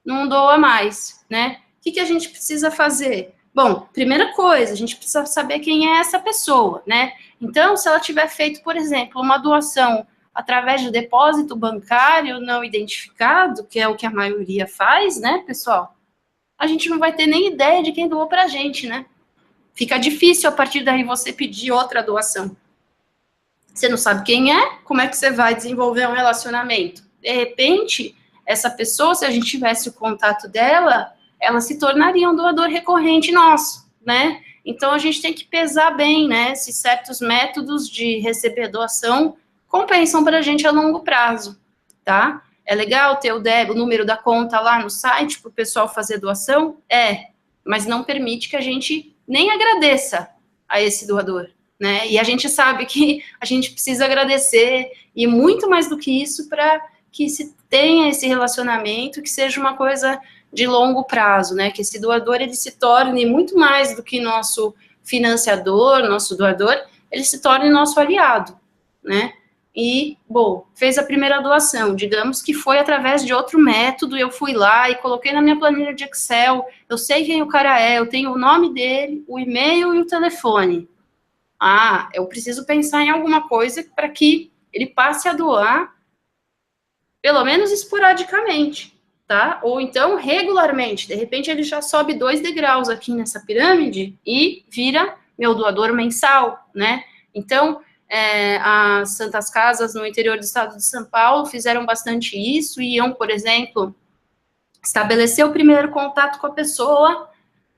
não doa mais, né? O que a gente precisa fazer? Bom, primeira coisa, a gente precisa saber quem é essa pessoa, né? Então, se ela tiver feito, por exemplo, uma doação através de depósito bancário não identificado, que é o que a maioria faz, né, pessoal? A gente não vai ter nem ideia de quem doou para a gente, né? Fica difícil a partir daí você pedir outra doação. Você não sabe quem é, como é que você vai desenvolver um relacionamento? De repente, essa pessoa, se a gente tivesse o contato dela, ela se tornaria um doador recorrente nosso, né? Então, a gente tem que pesar bem, né? Se certos métodos de receber doação compensam para a gente a longo prazo, tá? É legal ter o número da conta lá no site para o pessoal fazer doação? Mas não permite que a gente nem agradeça a esse doador, né? E a gente sabe que a gente precisa agradecer, e muito mais do que isso, para que se tenha esse relacionamento, que seja uma coisa de longo prazo, né? Que esse doador, ele se torne muito mais do que nosso financiador, nosso doador, ele se torne nosso aliado, né? E, bom, fez a primeira doação, digamos que foi através de outro método, eu fui lá e coloquei na minha planilha de Excel, eu sei quem o cara é, eu tenho o nome dele, o e-mail e o telefone. Eu preciso pensar em alguma coisa para que ele passe a doar, pelo menos esporadicamente, tá? Ou então, regularmente, de repente ele já sobe 2 degraus aqui nessa pirâmide e vira meu doador mensal, né? Então, as Santas Casas no interior do estado de São Paulo fizeram bastante isso, iam, por exemplo, estabelecer o primeiro contato com a pessoa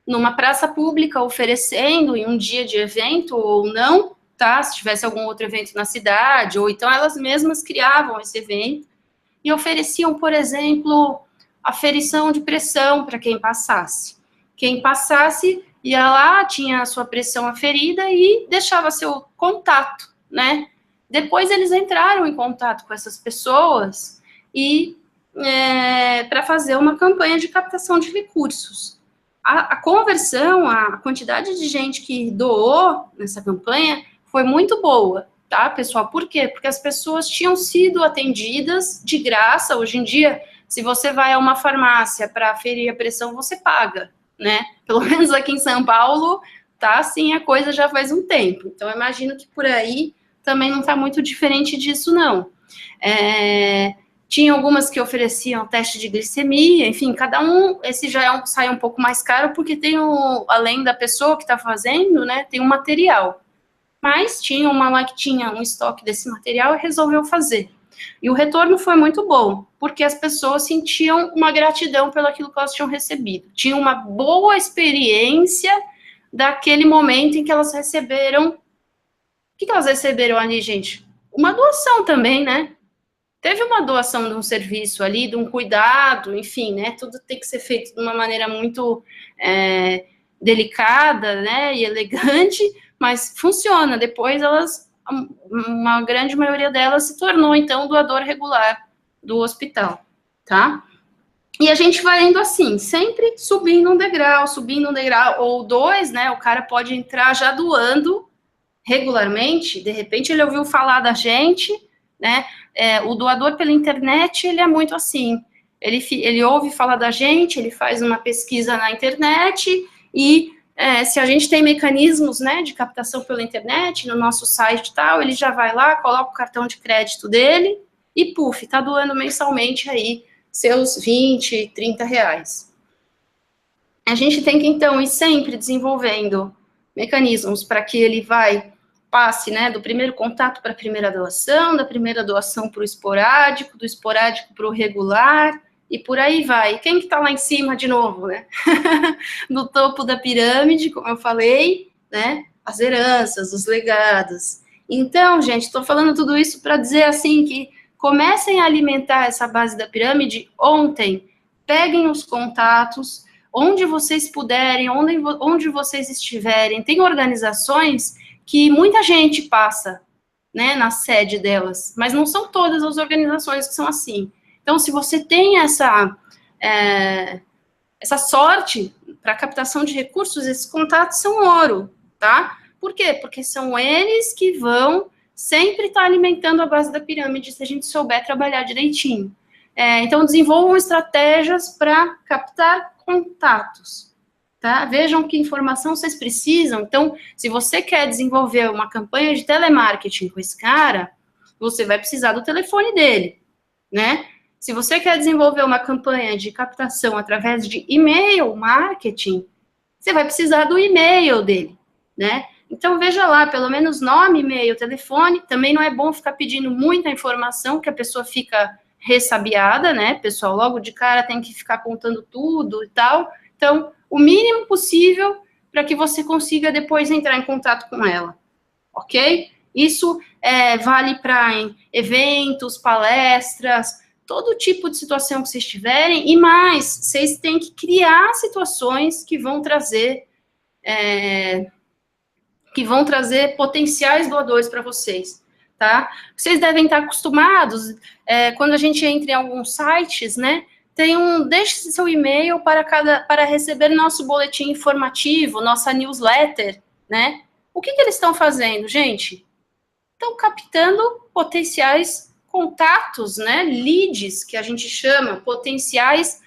numa praça pública, oferecendo em um dia de evento ou não, tá? Se tivesse algum outro evento na cidade, ou então elas mesmas criavam esse evento e ofereciam, por exemplo, aferição de pressão para quem passasse. Quem passasse ia lá, tinha a sua pressão aferida e deixava seu contato, né? Depois eles entraram em contato com essas pessoas e para fazer uma campanha de captação de recursos. A conversão, a quantidade de gente que doou nessa campanha foi muito boa, tá, pessoal? Por quê? Porque as pessoas tinham sido atendidas de graça. Hoje em dia, se você vai a uma farmácia para aferir a pressão, você paga, né? Pelo menos aqui em São Paulo, tá assim a coisa já faz um tempo. Então, eu imagino que por aí também não está muito diferente disso, não. Tinha algumas que ofereciam teste de glicemia, enfim, cada um, esse já sai um pouco mais caro, porque tem além da pessoa que está fazendo, né, tem um material. Mas tinha uma lá que tinha um estoque desse material e resolveu fazer. E o retorno foi muito bom, porque as pessoas sentiam uma gratidão pelo aquilo que elas tinham recebido. Tinham uma boa experiência daquele momento em que elas receberam. O que elas receberam ali, gente? Uma doação também, né? Teve uma doação de um serviço ali, de um cuidado, enfim, né? Tudo tem que ser feito de uma maneira muito delicada, né? E elegante, mas funciona. Depois uma grande maioria delas se tornou, então, doador regular do hospital, tá? E a gente vai indo assim, sempre subindo um degrau, ou 2, né? O cara pode entrar já doando regularmente, de repente ele ouviu falar da gente, né? O doador pela internet, ele é muito assim, ele ouve falar da gente, ele faz uma pesquisa na internet e se a gente tem mecanismos, né, de captação pela internet, no nosso site e tal, ele já vai lá, coloca o cartão de crédito dele e, puf, tá doando mensalmente aí seus 20, 30 reais. A gente tem que, então, ir sempre desenvolvendo mecanismos para que ele passe, né, do primeiro contato para a primeira doação, da primeira doação para o esporádico, do esporádico para o regular, e por aí vai. Quem que está lá em cima de novo, né? No topo da pirâmide, como eu falei, né? As heranças, os legados. Então, gente, estou falando tudo isso para dizer assim que comecem a alimentar essa base da pirâmide ontem. Peguem os contatos, onde vocês puderem, onde vocês estiverem. Tem organizações que muita gente passa, né, na sede delas, mas não são todas as organizações que são assim. Então, se você tem essa sorte para captação de recursos, esses contatos são ouro, tá? Por quê? Porque são eles que vão sempre estar alimentando a base da pirâmide, se a gente souber trabalhar direitinho. Então, desenvolvam estratégias para captar contatos, tá? Vejam que informação vocês precisam. Então, se você quer desenvolver uma campanha de telemarketing com esse cara, você vai precisar do telefone dele, né? Se você quer desenvolver uma campanha de captação através de e-mail marketing, você vai precisar do e-mail dele, né? Então, veja lá, pelo menos nome, e-mail, telefone. Também não é bom ficar pedindo muita informação, que a pessoa fica ressabiada, né? Pessoal, logo de cara tem que ficar contando tudo e tal. Então, o mínimo possível para que você consiga depois entrar em contato com ela, ok? Isso vale para eventos, palestras, todo tipo de situação que vocês tiverem, e mais, vocês têm que criar situações que vão trazer potenciais doadores para vocês, tá? Vocês devem estar acostumados, quando a gente entra em alguns sites, né, deixe seu e-mail para receber nosso boletim informativo, nossa newsletter, né? O que eles estão fazendo, gente? Estão captando potenciais contatos, né? Leads, que a gente chama, potenciais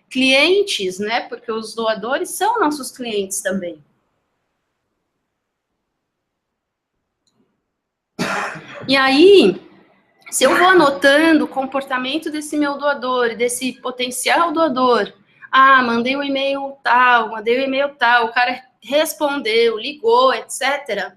clientes, né? Porque os doadores são nossos clientes também. E aí, Se eu vou anotando o comportamento desse meu doador, desse potencial doador, mandei um e-mail tal, o cara respondeu, ligou, etc.,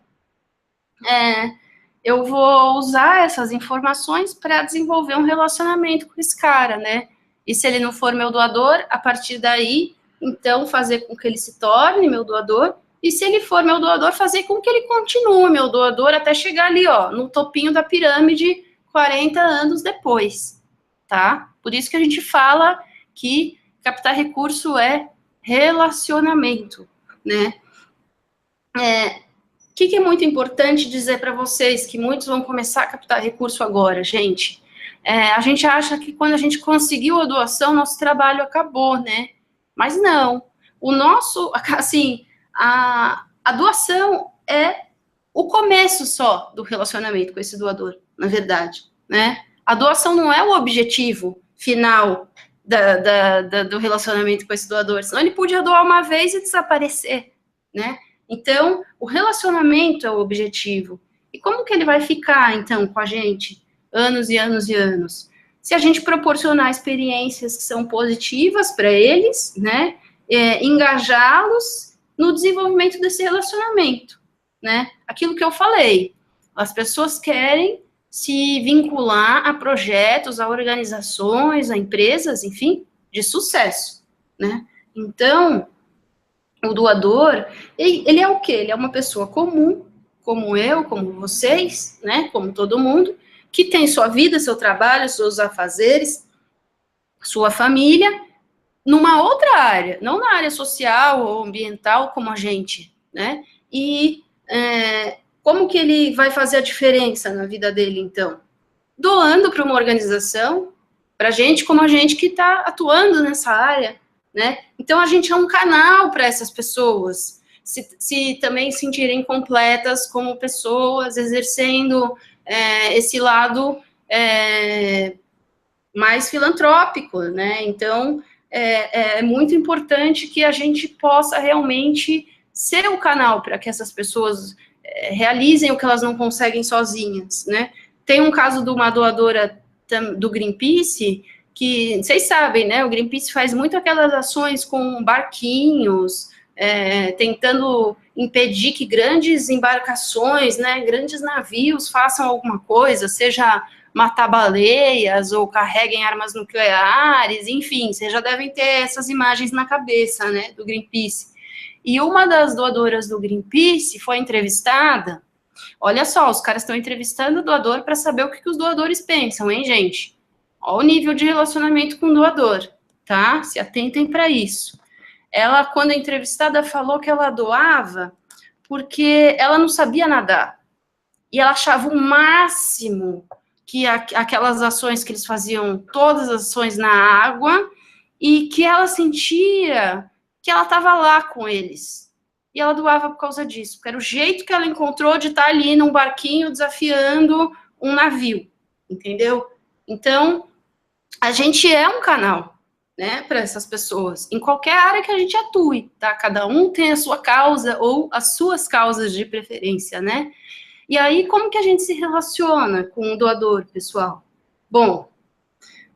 eu vou usar essas informações para desenvolver um relacionamento com esse cara, né? E se ele não for meu doador, a partir daí, então, fazer com que ele se torne meu doador, e se ele for meu doador, fazer com que ele continue meu doador até chegar ali, ó, no topinho da pirâmide, 40 anos depois, tá? Por isso que a gente fala que captar recurso é relacionamento, né? O que é muito importante dizer para vocês, que muitos vão começar a captar recurso agora, gente? A gente acha que quando a gente conseguiu a doação, nosso trabalho acabou, né? Mas não. O nosso, assim, a doação é o começo só do relacionamento com esse doador, na verdade, né? A doação não é o objetivo final do relacionamento com esse doador, senão ele podia doar uma vez e desaparecer, né? Então, o relacionamento é o objetivo. E como que ele vai ficar, então, com a gente, anos e anos e anos? Se a gente proporcionar experiências que são positivas para eles, né? Engajá-los no desenvolvimento desse relacionamento, né? Aquilo que eu falei, as pessoas querem se vincular a projetos, a organizações, a empresas, enfim, de sucesso, né? Então, o doador, ele é o quê? Ele é uma pessoa comum, como eu, como vocês, né? Como todo mundo, que tem sua vida, seu trabalho, seus afazeres, sua família, numa outra área, não na área social ou ambiental como a gente, né? E como que ele vai fazer a diferença na vida dele, então? Doando para uma organização, para gente como a gente que está atuando nessa área, né? Então, a gente é um canal para essas pessoas se também sentirem completas como pessoas, exercendo esse lado mais filantrópico, né? Então, é muito importante que a gente possa realmente ser o canal para que essas pessoas realizem o que elas não conseguem sozinhas, né? Tem um caso de uma doadora do Greenpeace, que vocês sabem, né? O Greenpeace faz muito aquelas ações com barquinhos, tentando impedir que grandes embarcações, né, grandes navios façam alguma coisa, seja matar baleias ou carreguem armas nucleares, enfim, vocês já devem ter essas imagens na cabeça, né, do Greenpeace. E uma das doadoras do Greenpeace foi entrevistada. Olha só, os caras estão entrevistando o doador para saber o que os doadores pensam, hein, gente? Olha o nível de relacionamento com o doador, tá? Se atentem para isso. Ela, quando entrevistada, falou que ela doava porque ela não sabia nadar. E ela achava o máximo que aquelas ações que eles faziam, todas as ações na água, e que ela sentia que ela estava lá com eles. E ela doava por causa disso, porque era o jeito que ela encontrou de estar ali num barquinho desafiando um navio, entendeu? Então, a gente é um canal, né, para essas pessoas, em qualquer área que a gente atue, tá? Cada um tem a sua causa ou as suas causas de preferência, né? E aí, como que a gente se relaciona com o doador, pessoal? Bom,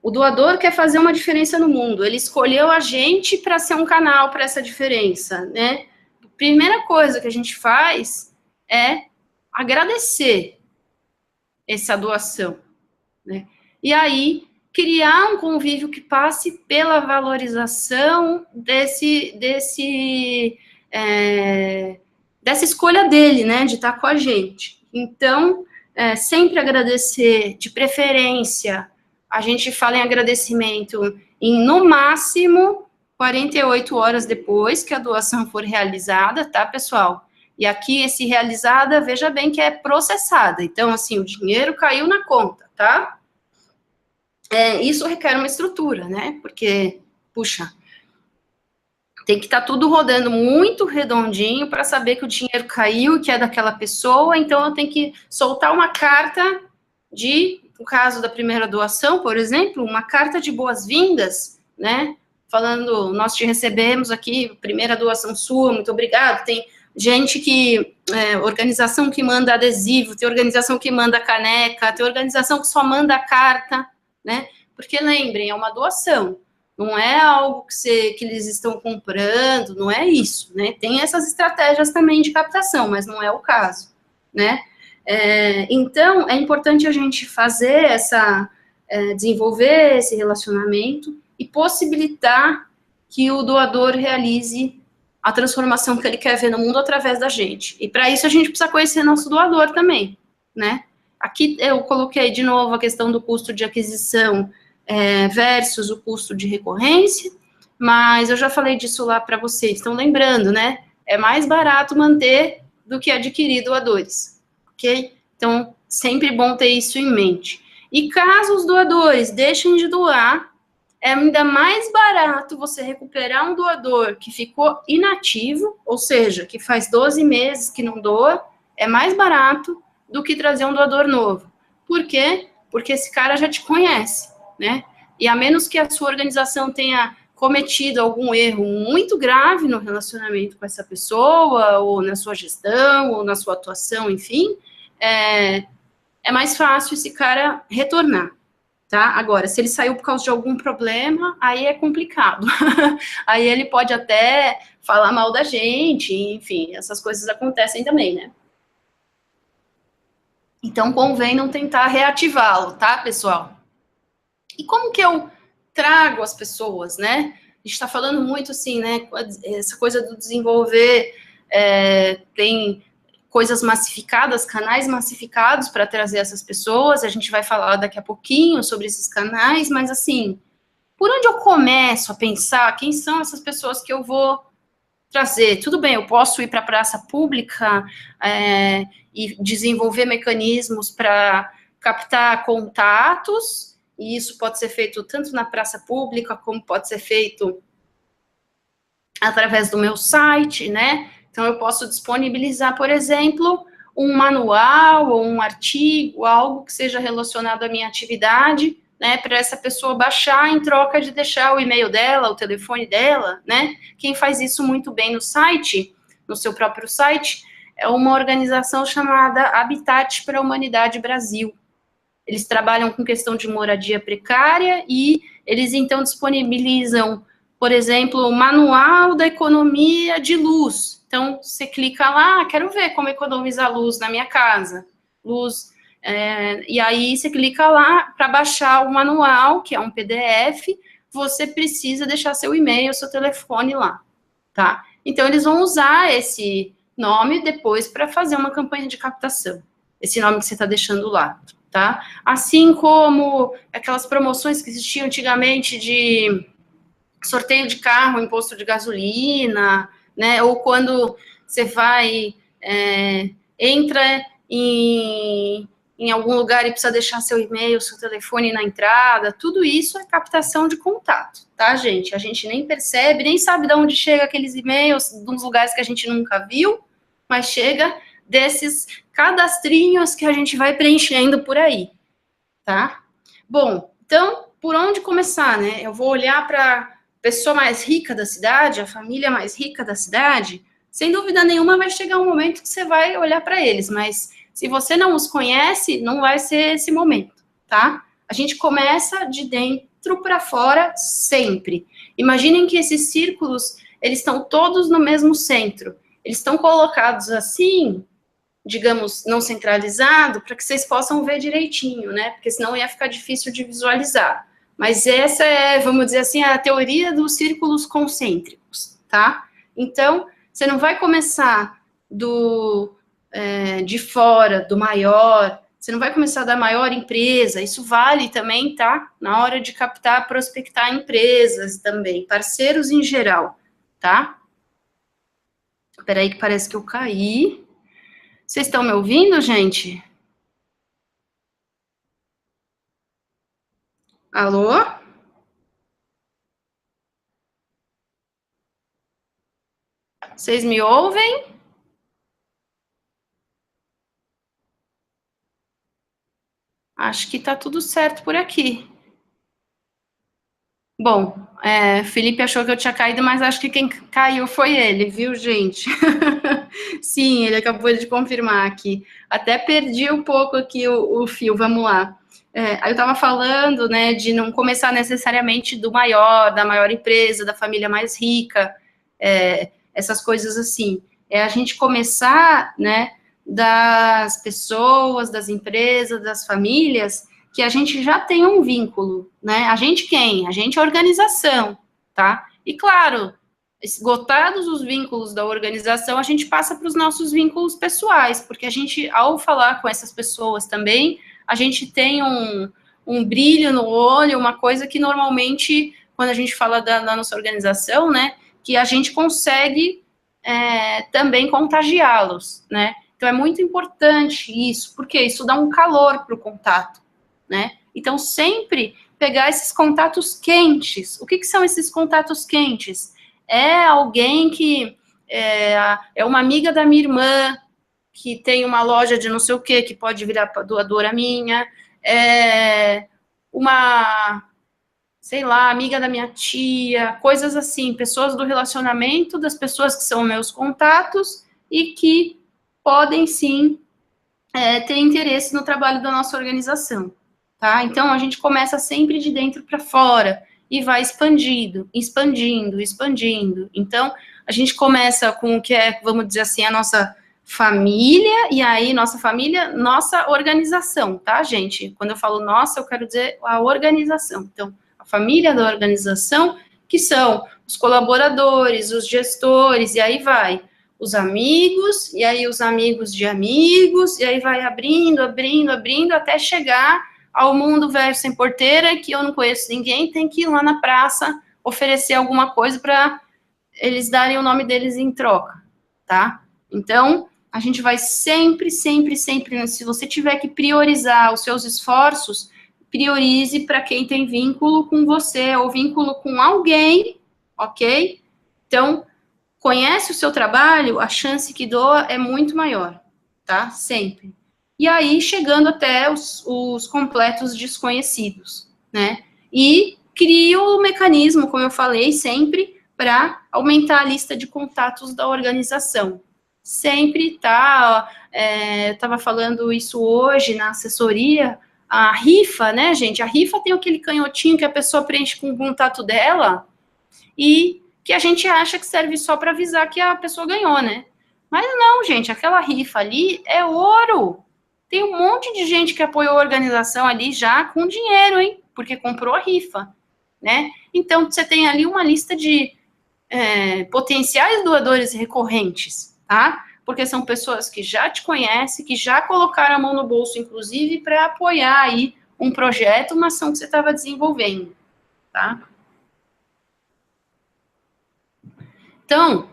o doador quer fazer uma diferença no mundo, ele escolheu a gente para ser um canal para essa diferença, né? A primeira coisa que a gente faz é agradecer essa doação, né? E aí, criar um convívio que passe pela valorização dessa escolha dele, né, de estar com a gente. Então, sempre agradecer, de preferência, a gente fala em agradecimento em, no máximo, 48 horas depois que a doação for realizada, tá, pessoal? E aqui, esse realizada, veja bem que é processada. Então, assim, o dinheiro caiu na conta, tá? Isso requer uma estrutura, né? Porque, puxa, tem que estar tudo rodando muito redondinho para saber que o dinheiro caiu, que é daquela pessoa, então eu tenho que soltar uma carta no caso da primeira doação, por exemplo, uma carta de boas-vindas, né? Falando, nós te recebemos aqui, primeira doação sua, muito obrigado, tem gente que, organização que manda adesivo, tem organização que manda caneca, tem organização que só manda carta, né? Porque lembrem, é uma doação, não é algo que eles estão comprando, não é isso, né? Tem essas estratégias também de captação, mas não é o caso, né? Então, é importante a gente fazer desenvolver esse relacionamento e possibilitar que o doador realize a transformação que ele quer ver no mundo através da gente. E para isso a gente precisa conhecer nosso doador também, né? Aqui eu coloquei de novo a questão do custo de aquisição versus o custo de recorrência, mas eu já falei disso lá para vocês. Estão lembrando, né? É mais barato manter do que adquirir doadores, ok? Então, sempre bom ter isso em mente. E caso os doadores deixem de doar, é ainda mais barato você recuperar um doador que ficou inativo, ou seja, que faz 12 meses que não doa, é mais barato do que trazer um doador novo. Por quê? Porque esse cara já te conhece, né? E a menos que a sua organização tenha cometido algum erro muito grave no relacionamento com essa pessoa, ou na sua gestão, ou na sua atuação, enfim, é mais fácil esse cara retornar. Tá? Agora, se ele saiu por causa de algum problema, aí é complicado. Aí ele pode até falar mal da gente, enfim, essas coisas acontecem também, né? Então, convém não tentar reativá-lo, tá, pessoal? E como que eu trago as pessoas, né? A gente está falando muito assim, né? Essa coisa do desenvolver, tem coisas massificadas, canais massificados para trazer essas pessoas. A gente vai falar daqui a pouquinho sobre esses canais, mas assim, por onde eu começo a pensar quem são essas pessoas que eu vou trazer? Tudo bem, eu posso ir para a praça pública e desenvolver mecanismos para captar contatos, e isso pode ser feito tanto na praça pública, como pode ser feito através do meu site, né? Então, eu posso disponibilizar, por exemplo, um manual ou um artigo, algo que seja relacionado à minha atividade, né, para essa pessoa baixar em troca de deixar o e-mail dela, o telefone dela, né? Quem faz isso muito bem no site, no seu próprio site, é uma organização chamada Habitat para a Humanidade Brasil. Eles trabalham com questão de moradia precária e eles, então, disponibilizam, por exemplo, o manual da economia de luz. Então, você clica lá, quero ver como economizar luz na minha casa. Luz, e aí você clica lá para baixar o manual, que é um PDF, você precisa deixar seu e-mail, seu telefone lá, tá? Então, eles vão usar esse nome depois para fazer uma campanha de captação. Esse nome que você está deixando lá, tá? Assim como aquelas promoções que existiam antigamente de sorteio de carro, imposto de gasolina, né? Ou quando você vai, entra em algum lugar e precisa deixar seu e-mail, seu telefone na entrada, tudo isso é captação de contato, tá, gente? A gente nem percebe, nem sabe de onde chega aqueles e-mails, de uns lugares que a gente nunca viu, mas chega desses cadastrinhos que a gente vai preenchendo por aí, tá? Bom, então, por onde começar, né? Eu vou olhar para a pessoa mais rica da cidade, a família mais rica da cidade, sem dúvida nenhuma vai chegar um momento que você vai olhar para eles, mas se você não os conhece, não vai ser esse momento, tá? A gente começa de dentro para fora sempre. Imaginem que esses círculos, eles estão todos no mesmo centro. Eles estão colocados assim, digamos, não centralizado, para que vocês possam ver direitinho, né? Porque senão ia ficar difícil de visualizar. Mas essa é, vamos dizer assim, a teoria dos círculos concêntricos, tá? Então, você não vai começar de fora, do maior, você não vai começar da maior empresa, isso vale também, tá? Na hora de captar, prospectar empresas também, parceiros em geral, tá? Espera aí que parece que eu caí. Vocês estão me ouvindo, gente? Alô? Vocês me ouvem? Acho que tá tudo certo por aqui. Bom, Felipe achou que eu tinha caído, mas acho que quem caiu foi ele, viu, gente? Sim, ele acabou de confirmar aqui. Até perdi um pouco aqui o fio, vamos lá. Aí eu estava falando, né, de não começar necessariamente do maior, da maior empresa, da família mais rica, essas coisas assim. É a gente começar, né, das pessoas, das empresas, das famílias, que a gente já tem um vínculo, né? A gente quem? A gente é a organização, tá? E claro, esgotados os vínculos da organização, a gente passa para os nossos vínculos pessoais, porque a gente, ao falar com essas pessoas também, a gente tem um brilho no olho, uma coisa que normalmente, quando a gente fala da nossa organização, né, que a gente consegue também contagiá-los, né? Então, é muito importante isso, porque isso dá um calor para o contato, né? Então, sempre pegar esses contatos quentes. O que são esses contatos quentes? É alguém que é uma amiga da minha irmã, que tem uma loja de não sei o quê, que pode virar doadora minha, uma, sei lá, amiga da minha tia, coisas assim, pessoas do relacionamento, das pessoas que são meus contatos e que podem, sim, ter interesse no trabalho da nossa organização, tá? Então, a gente começa sempre de dentro para fora e vai expandindo, expandindo, expandindo. Então, a gente começa com o que é, vamos dizer assim, a nossa família, e aí nossa família, nossa organização, tá, gente? Quando eu falo nossa, eu quero dizer a organização. Então, a família da organização, que são os colaboradores, os gestores, e aí vai os amigos, e aí os amigos de amigos, e aí vai abrindo, abrindo, abrindo, até chegar ao mundo velho sem porteira, que eu não conheço ninguém, tem que ir lá na praça oferecer alguma coisa para eles darem o nome deles em troca, tá? Então, a gente vai sempre, sempre, sempre, se você tiver que priorizar os seus esforços, priorize para quem tem vínculo com você, ou vínculo com alguém, ok? Então, conhece o seu trabalho, a chance que doa é muito maior, tá? Sempre. E aí, chegando até os completos desconhecidos, né? E cria o mecanismo, como eu falei, sempre para aumentar a lista de contatos da organização. Sempre tá, eu estava falando isso hoje na assessoria, a rifa, né, gente? A rifa tem aquele canhotinho que a pessoa preenche com o contato dela e que a gente acha que serve só para avisar que a pessoa ganhou, né? Mas não, gente, aquela rifa ali é ouro. Tem um monte de gente que apoiou a organização ali já com dinheiro, hein? Porque comprou a rifa, né? Então, você tem ali uma lista de potenciais doadores recorrentes, tá? Porque são pessoas que já te conhecem, que já colocaram a mão no bolso, inclusive, para apoiar aí um projeto, uma ação que você estava desenvolvendo, tá? Então,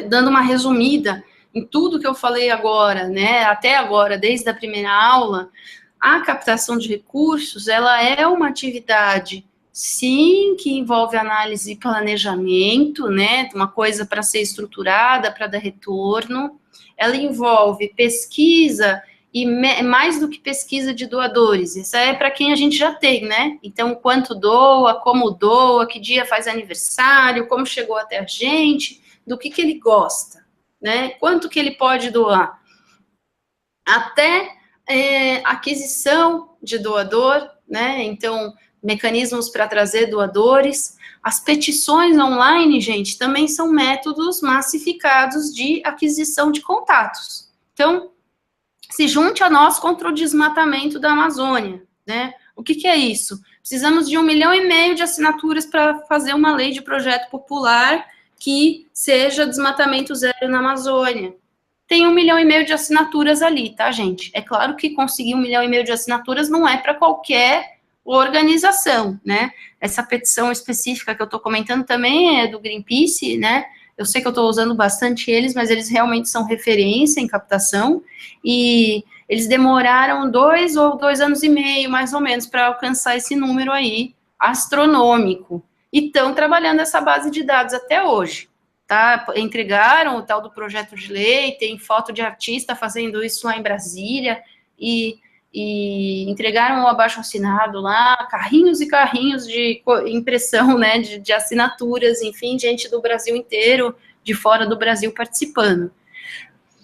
dando uma resumida em tudo que eu falei agora, né, até agora, desde a primeira aula, a captação de recursos, ela é uma atividade, sim, que envolve análise e planejamento, né, uma coisa para ser estruturada, para dar retorno, ela envolve pesquisa e mais do que pesquisa de doadores, isso é para quem a gente já tem, né, então quanto doa, como doa, que dia faz aniversário, como chegou até a gente, do que ele gosta, né, quanto que ele pode doar, até aquisição de doador, né, então, mecanismos para trazer doadores, as petições online, gente, também são métodos massificados de aquisição de contatos, então, se junte a nós contra o desmatamento da Amazônia, né? O que é isso? Precisamos de 1,5 milhão de assinaturas para fazer uma lei de projeto popular que seja desmatamento zero na Amazônia. Tem 1,5 milhão de assinaturas ali, tá, gente? É claro que conseguir 1,5 milhão de assinaturas não é para qualquer organização, né? Essa petição específica que eu estou comentando também é do Greenpeace, né? Eu sei que eu estou usando bastante eles, mas eles realmente são referência em captação, e eles demoraram 2 anos e meio, mais ou menos, para alcançar esse número aí, astronômico, e estão trabalhando essa base de dados até hoje, tá? Entregaram o tal do projeto de lei, tem foto de artista fazendo isso lá em Brasília, e e entregaram o abaixo-assinado lá, carrinhos e carrinhos de impressão, né, de assinaturas, enfim, gente do Brasil inteiro, de fora do Brasil participando.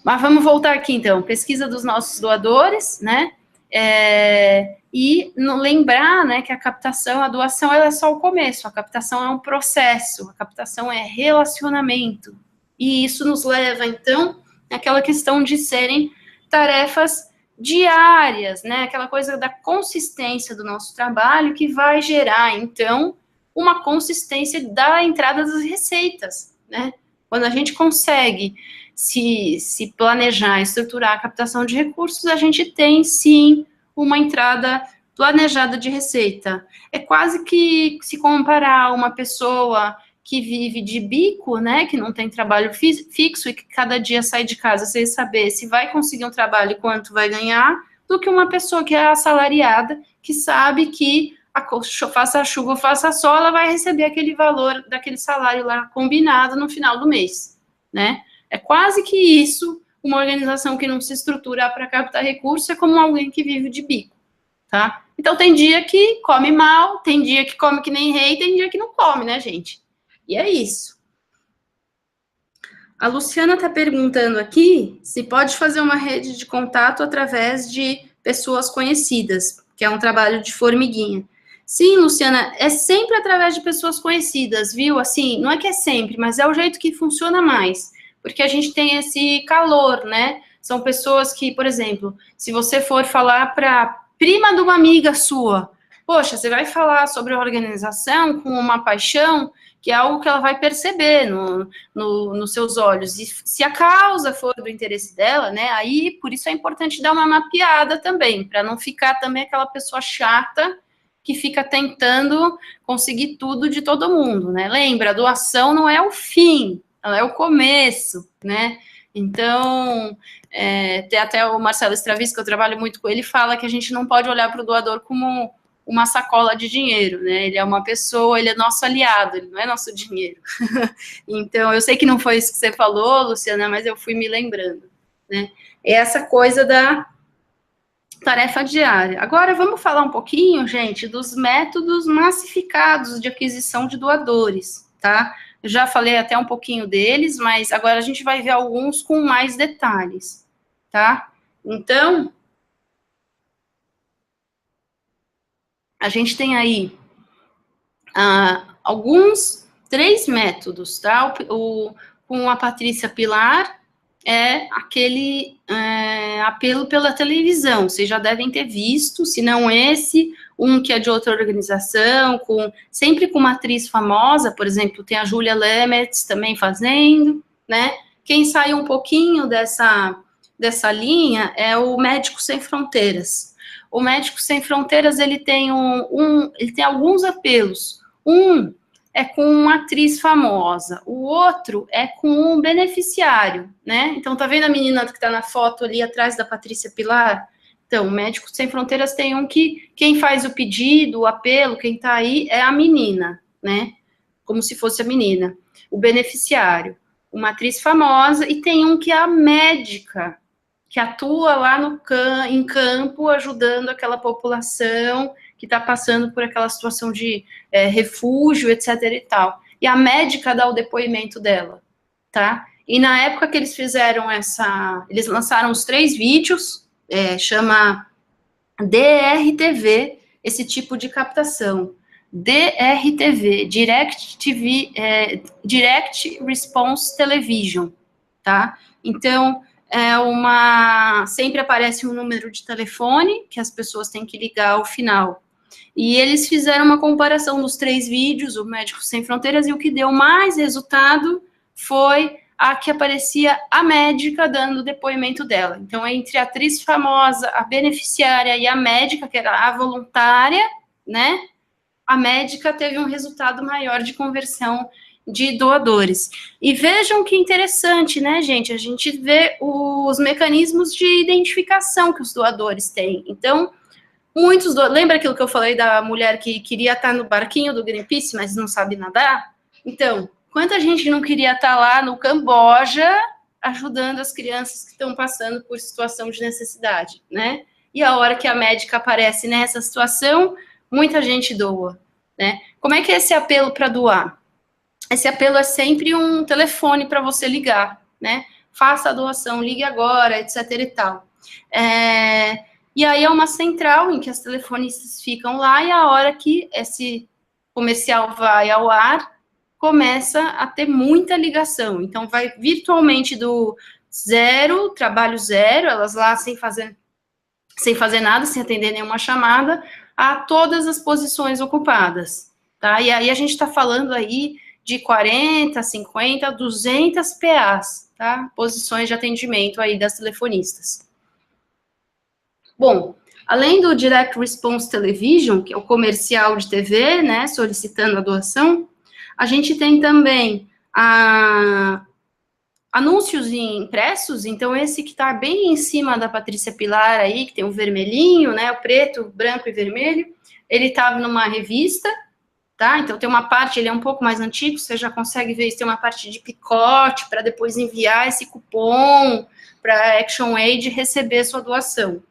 Mas vamos voltar aqui, então, pesquisa dos nossos doadores, né, e lembrar, né, que a captação, a doação, ela é só o começo, a captação é um processo, a captação é relacionamento, e isso nos leva, então, àquela questão de serem tarefas diárias, né, aquela coisa da consistência do nosso trabalho que vai gerar, então, uma consistência da entrada das receitas, né, quando a gente consegue se planejar, estruturar a captação de recursos, a gente tem, sim, uma entrada planejada de receita. É quase que se comparar uma pessoa que vive de bico, né, que não tem trabalho fixo e que cada dia sai de casa sem saber se vai conseguir um trabalho e quanto vai ganhar, do que uma pessoa que é assalariada, que sabe que faça chuva ou faça sol, ela vai receber aquele valor daquele salário lá combinado no final do mês, né? É quase que isso, uma organização que não se estrutura para captar recursos é como alguém que vive de bico, tá? Então tem dia que come mal, tem dia que come que nem rei, tem dia que não come, né, gente? E é isso. A Luciana está perguntando aqui se pode fazer uma rede de contato através de pessoas conhecidas, que é um trabalho de formiguinha. Sim, Luciana, é sempre através de pessoas conhecidas, viu? Assim, não é que é sempre, mas é o jeito que funciona mais, porque a gente tem esse calor, né? São pessoas que, por exemplo, se você for falar para prima de uma amiga sua, poxa, você vai falar sobre a organização com uma paixão, que é algo que ela vai perceber nos seus olhos. E se a causa for do interesse dela, né, aí por isso é importante dar uma mapeada também, para não ficar também aquela pessoa chata que fica tentando conseguir tudo de todo mundo, né? Lembra, a doação não é o fim, ela é o começo, né? Então, tem até o Marcelo Stravinsky, que eu trabalho muito com ele, fala que a gente não pode olhar para o doador como uma sacola de dinheiro, né? Ele é uma pessoa, ele é nosso aliado, ele não é nosso dinheiro. Então, eu sei que não foi isso que você falou, Luciana, mas eu fui me lembrando, né? É essa coisa da tarefa diária. Agora, vamos falar um pouquinho, gente, dos métodos massificados de aquisição de doadores, tá? Eu já falei até um pouquinho deles, mas agora a gente vai ver alguns com mais detalhes, tá? Então, a gente tem aí três métodos, tá? Com a Patrícia Pilar é aquele apelo pela televisão, vocês já devem ter visto, se não esse, um que é de outra organização, sempre com uma atriz famosa, por exemplo, tem a Julia Lemertz também fazendo, né? Quem saiu um pouquinho dessa linha é o Médicos Sem Fronteiras. O Médicos Sem Fronteiras, ele tem ele tem alguns apelos. Um é com uma atriz famosa, o outro é com um beneficiário, né? Então, tá vendo a menina que está na foto ali atrás da Patrícia Pilar? Então, o Médicos Sem Fronteiras tem um que quem faz o pedido, o apelo, quem tá aí é a menina, né? Como se fosse a menina. O beneficiário, uma atriz famosa, e tem um que é a médica, que atua lá em campo, ajudando aquela população que está passando por aquela situação de refúgio, etc. e tal. E a médica dá o depoimento dela, tá? E na época que eles fizeram eles lançaram os 3 vídeos, chama DRTV, esse tipo de captação. DRTV, Direct Response Television, tá? Então, sempre aparece um número de telefone que as pessoas têm que ligar ao final. E eles fizeram uma comparação dos 3 vídeos, o Médicos Sem Fronteiras, e o que deu mais resultado foi a que aparecia a médica dando o depoimento dela. Então, entre a atriz famosa, a beneficiária e a médica, que era a voluntária, né? A médica teve um resultado maior de conversão de doadores. E vejam que interessante, né, gente? A gente vê os mecanismos de identificação que os doadores têm. Então, lembra aquilo que eu falei da mulher que queria estar no barquinho do Greenpeace, mas não sabe nadar? Então, quanta gente não queria estar lá no Camboja ajudando as crianças que estão passando por situação de necessidade, né? e a hora que a médica aparece nessa situação, muita gente doa, né? Como é que é esse apelo para doar? Esse apelo é sempre um telefone para você ligar, né? Faça a doação, ligue agora, etc e tal. E aí é uma central em que as telefonistas ficam lá e a hora que esse comercial vai ao ar, começa a ter muita ligação. Então, vai virtualmente do zero, trabalho zero, elas lá sem fazer nada, sem atender nenhuma chamada, a todas as posições ocupadas, tá? E aí a gente está falando aí de 40, 50, 200 PAs, tá? Posições de atendimento aí das telefonistas. Bom, além do Direct Response Television, que é o comercial de TV, né, solicitando a doação, a gente tem também anúncios impressos, então esse que está bem em cima da Patrícia Pilar aí, que tem um vermelhinho, né, o preto, branco e vermelho, ele está numa revista, tá? Então tem uma parte, ele é um pouco mais antigo, você já consegue ver isso, tem uma parte de picote para depois enviar esse cupom para a ActionAid receber sua doação,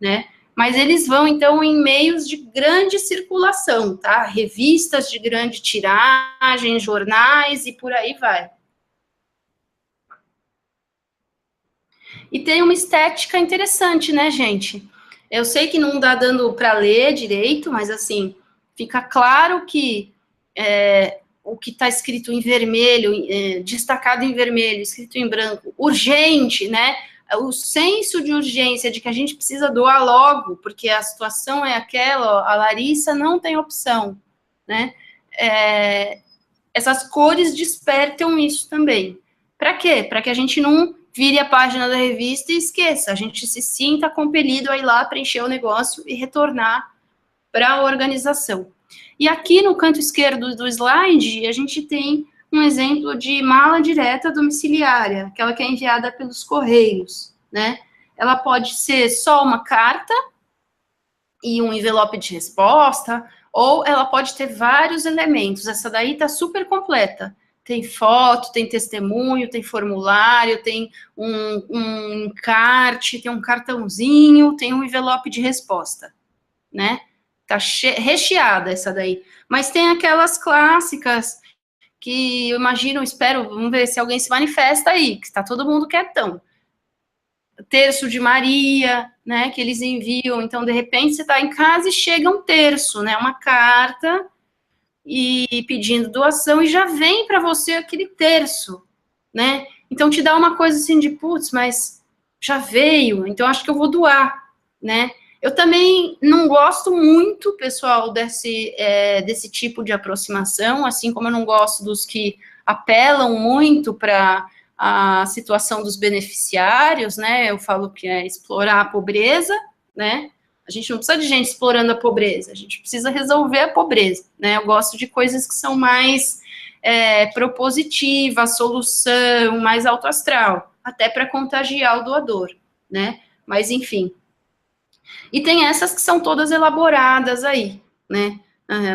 né? Mas eles vão, então, em meios de grande circulação, tá? Revistas de grande tiragem, jornais e por aí vai. E tem uma estética interessante, né, gente? Eu sei que não dá dando para ler direito, mas, assim, fica claro que o que está escrito em vermelho, destacado em vermelho, escrito em branco, urgente, né? O senso de urgência de que a gente precisa doar logo, porque a situação é aquela, ó, a Larissa não tem opção, né? Essas cores despertam isso também. Para quê? Para que a gente não vire a página da revista e esqueça, a gente se sinta compelido a ir lá preencher o negócio e retornar para a organização. E aqui no canto esquerdo do slide, a gente tem um exemplo de mala direta domiciliária, aquela que é enviada pelos correios, né? Ela pode ser só uma carta e um envelope de resposta, ou ela pode ter vários elementos. Essa daí está super completa. Tem foto, tem testemunho, tem formulário, tem um encarte, tem um cartãozinho, tem um envelope de resposta, né? Tá recheada essa daí. Mas tem aquelas clássicas que eu imagino, espero, vamos ver se alguém se manifesta aí, que está todo mundo quietão. Terço de Maria, né, que eles enviam, então, de repente, você está em casa e chega um terço, né, uma carta, e pedindo doação, e já vem para você aquele terço, né, então te dá uma coisa assim de, putz, mas já veio, então acho que eu vou doar, né. Eu também não gosto muito, pessoal, desse tipo de aproximação, assim como eu não gosto dos que apelam muito para a situação dos beneficiários, né? Eu falo que é explorar a pobreza, né? A gente não precisa de gente explorando a pobreza, a gente precisa resolver a pobreza, né? Eu gosto de coisas que são mais propositivas, solução, mais alto astral, até para contagiar o doador, né? Mas, enfim. E tem essas que são todas elaboradas aí, né?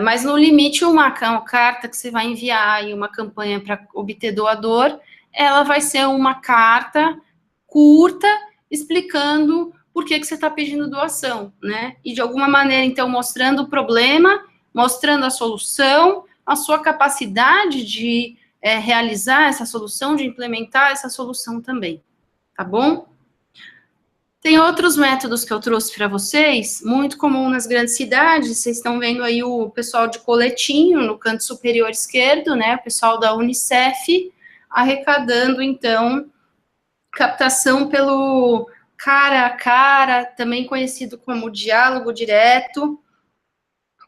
Mas no limite, uma carta que você vai enviar e uma campanha para obter doador, ela vai ser uma carta curta explicando por que você está pedindo doação, né? E de alguma maneira, então, mostrando o problema, mostrando a solução, a sua capacidade de realizar essa solução, de implementar essa solução também, tá bom? Tem outros métodos que eu trouxe para vocês, muito comum nas grandes cidades, vocês estão vendo aí o pessoal de coletinho no canto superior esquerdo, né, o pessoal da Unicef, arrecadando, então, captação pelo cara a cara, também conhecido como diálogo direto,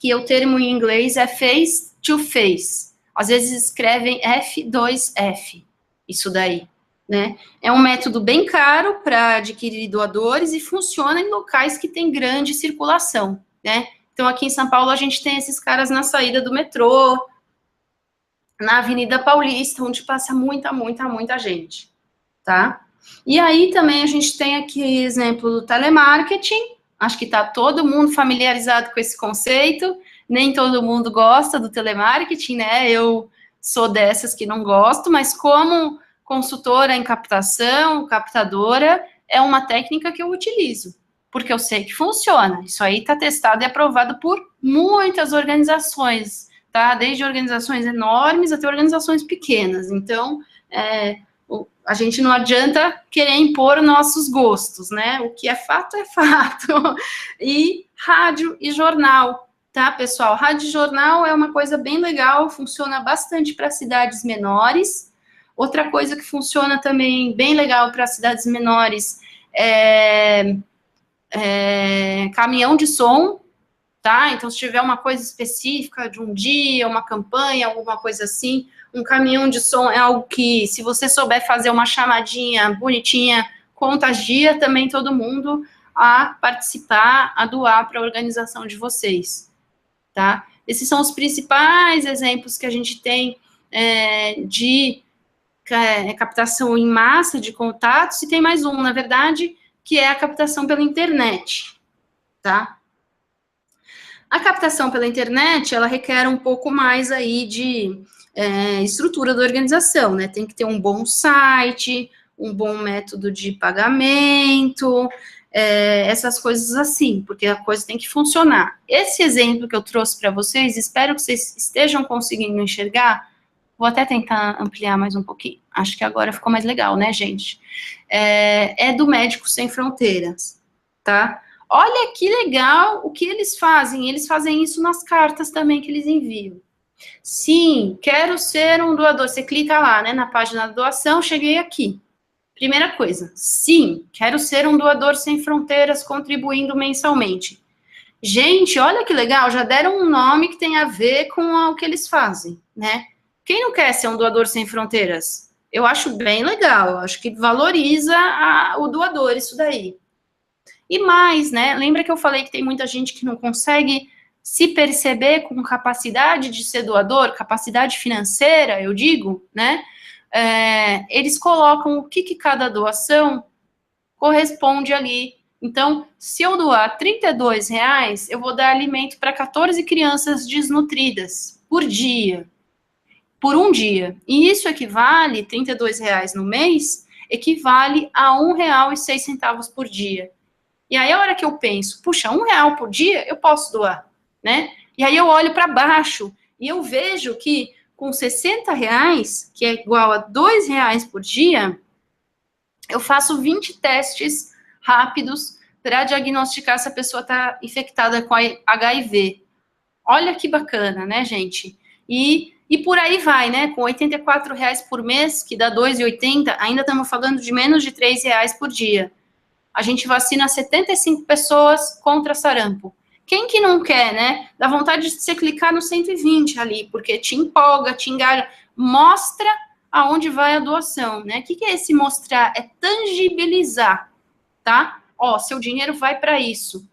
que o termo em inglês é face to face, às vezes escrevem F2F, isso daí. Né? É um método bem caro para adquirir doadores e funciona em locais que tem grande circulação, né? Então, aqui em São Paulo, a gente tem esses caras na saída do metrô, na Avenida Paulista, onde passa muita gente, tá? E aí, também, a gente tem aqui exemplo do telemarketing, acho que está todo mundo familiarizado com esse conceito, nem todo mundo gosta do telemarketing, né? Eu sou dessas que não gosto, mas como consultora em captação, captadora, é uma técnica que eu utilizo, porque eu sei que funciona. Isso aí está testado e aprovado por muitas organizações, tá? Desde organizações enormes até organizações pequenas. Então, a gente não adianta querer impor nossos gostos, né? O que é fato é fato. E rádio e jornal, tá, pessoal? Rádio e jornal é uma coisa bem legal, funciona bastante para cidades menores. Outra coisa que funciona também bem legal para cidades menores é caminhão de som, tá? Então, se tiver uma coisa específica de um dia, uma campanha, alguma coisa assim, um caminhão de som é algo que, se você souber fazer uma chamadinha bonitinha, contagia também todo mundo a participar, a doar para a organização de vocês, tá? Esses são os principais exemplos que a gente tem de captação em massa de contatos, e tem mais um, na verdade, que é a captação pela internet, tá? A captação pela internet, ela requer um pouco mais aí de estrutura da organização, né? Tem que ter um bom site, um bom método de pagamento, essas coisas assim, porque a coisa tem que funcionar. Esse exemplo que eu trouxe para vocês, espero que vocês estejam conseguindo enxergar. Vou até tentar ampliar mais um pouquinho. Acho que agora ficou mais legal, né, gente? É do Médicos Sem Fronteiras, tá? Olha que legal o que eles fazem. Eles fazem isso nas cartas também que eles enviam. Sim, quero ser um doador. Você clica lá, né, na página da doação, cheguei aqui. Primeira coisa, sim, quero ser um doador sem fronteiras, contribuindo mensalmente. Gente, olha que legal, já deram um nome que tem a ver com o que eles fazem, né? Quem não quer ser um doador sem fronteiras? Eu acho bem legal, acho que valoriza o doador, isso daí. E mais, né? Lembra que eu falei que tem muita gente que não consegue se perceber com capacidade de ser doador, capacidade financeira, eu digo, né? Eles colocam o que cada doação corresponde ali. Então, se eu doar R$32, eu vou dar alimento para 14 crianças desnutridas por dia. Por um dia. E isso equivale, R$32 no mês, equivale a R$1,06 por dia. E aí, a hora que eu penso, puxa, R$1 por dia, eu posso doar, né? E aí eu olho para baixo e eu vejo que com R$60, que é igual a R$2 por dia, eu faço 20 testes rápidos para diagnosticar se a pessoa está infectada com HIV. Olha que bacana, né, gente? E por aí vai, né? Com R$84 por mês, que dá R$2,80, ainda estamos falando de menos de R$3 por dia. A gente vacina 75 pessoas contra sarampo. Quem que não quer, né? Dá vontade de você clicar no 120 ali, porque te empolga, te engaja, mostra aonde vai a doação, né? O que é esse mostrar? É tangibilizar, tá? Ó, seu dinheiro vai para isso.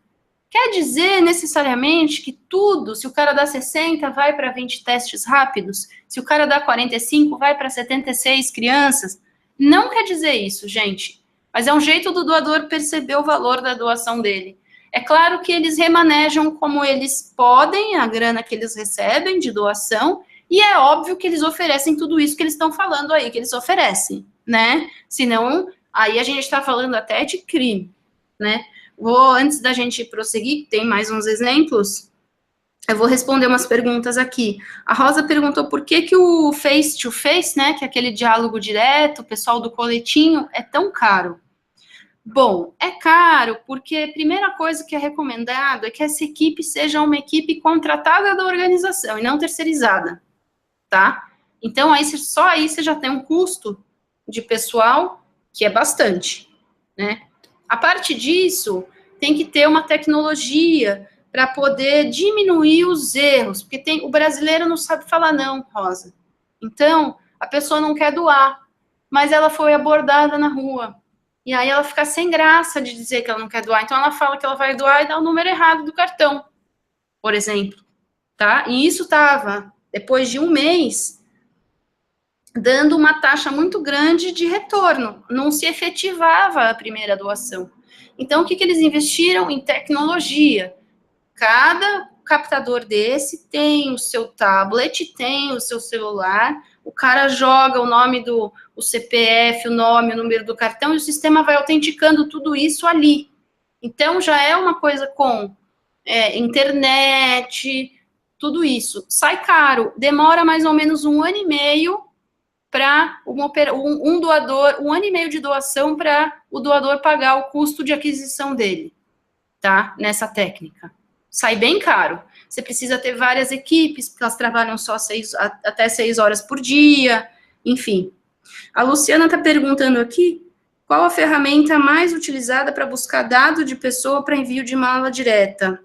Quer dizer necessariamente que tudo, se o cara dá 60, vai para 20 testes rápidos, se o cara dá 45, vai para 76 crianças. Não quer dizer isso, gente. Mas é um jeito do doador perceber o valor da doação dele. É claro que eles remanejam como eles podem a grana que eles recebem de doação, e é óbvio que eles oferecem tudo isso que eles estão falando aí, que eles oferecem, né? Senão, aí a gente está falando até de crime, né? Antes da gente prosseguir, tem mais uns exemplos, eu vou responder umas perguntas aqui. A Rosa perguntou por que o face-to-face, né, que é aquele diálogo direto, o pessoal do coletinho, é tão caro. Bom, é caro porque a primeira coisa que é recomendado é que essa equipe seja uma equipe contratada da organização e não terceirizada, tá? Então, só aí você já tem um custo de pessoal que é bastante, né? A parte disso, tem que ter uma tecnologia para poder diminuir os erros, porque o brasileiro não sabe falar não, Rosa. Então, a pessoa não quer doar, mas ela foi abordada na rua. E aí ela fica sem graça de dizer que ela não quer doar. Então, ela fala que ela vai doar e dá o número errado do cartão, por exemplo. Tá? E isso estava, depois de um mês, dando uma taxa muito grande de retorno. Não se efetivava a primeira doação. Então, o que eles investiram? Em tecnologia. Cada captador desse tem o seu tablet, tem o seu celular, o cara joga o nome o CPF, o nome, o número do cartão, e o sistema vai autenticando tudo isso ali. Então, já é uma coisa com internet, tudo isso. Sai caro, demora mais ou menos 1 ano e meio para um doador, 1 ano e meio de doação para o doador pagar o custo de aquisição dele, tá? Nessa técnica. Sai bem caro. Você precisa ter várias equipes, porque elas trabalham só até 6 horas por dia, enfim. A Luciana está perguntando aqui, qual a ferramenta mais utilizada para buscar dado de pessoa para envio de mala direta?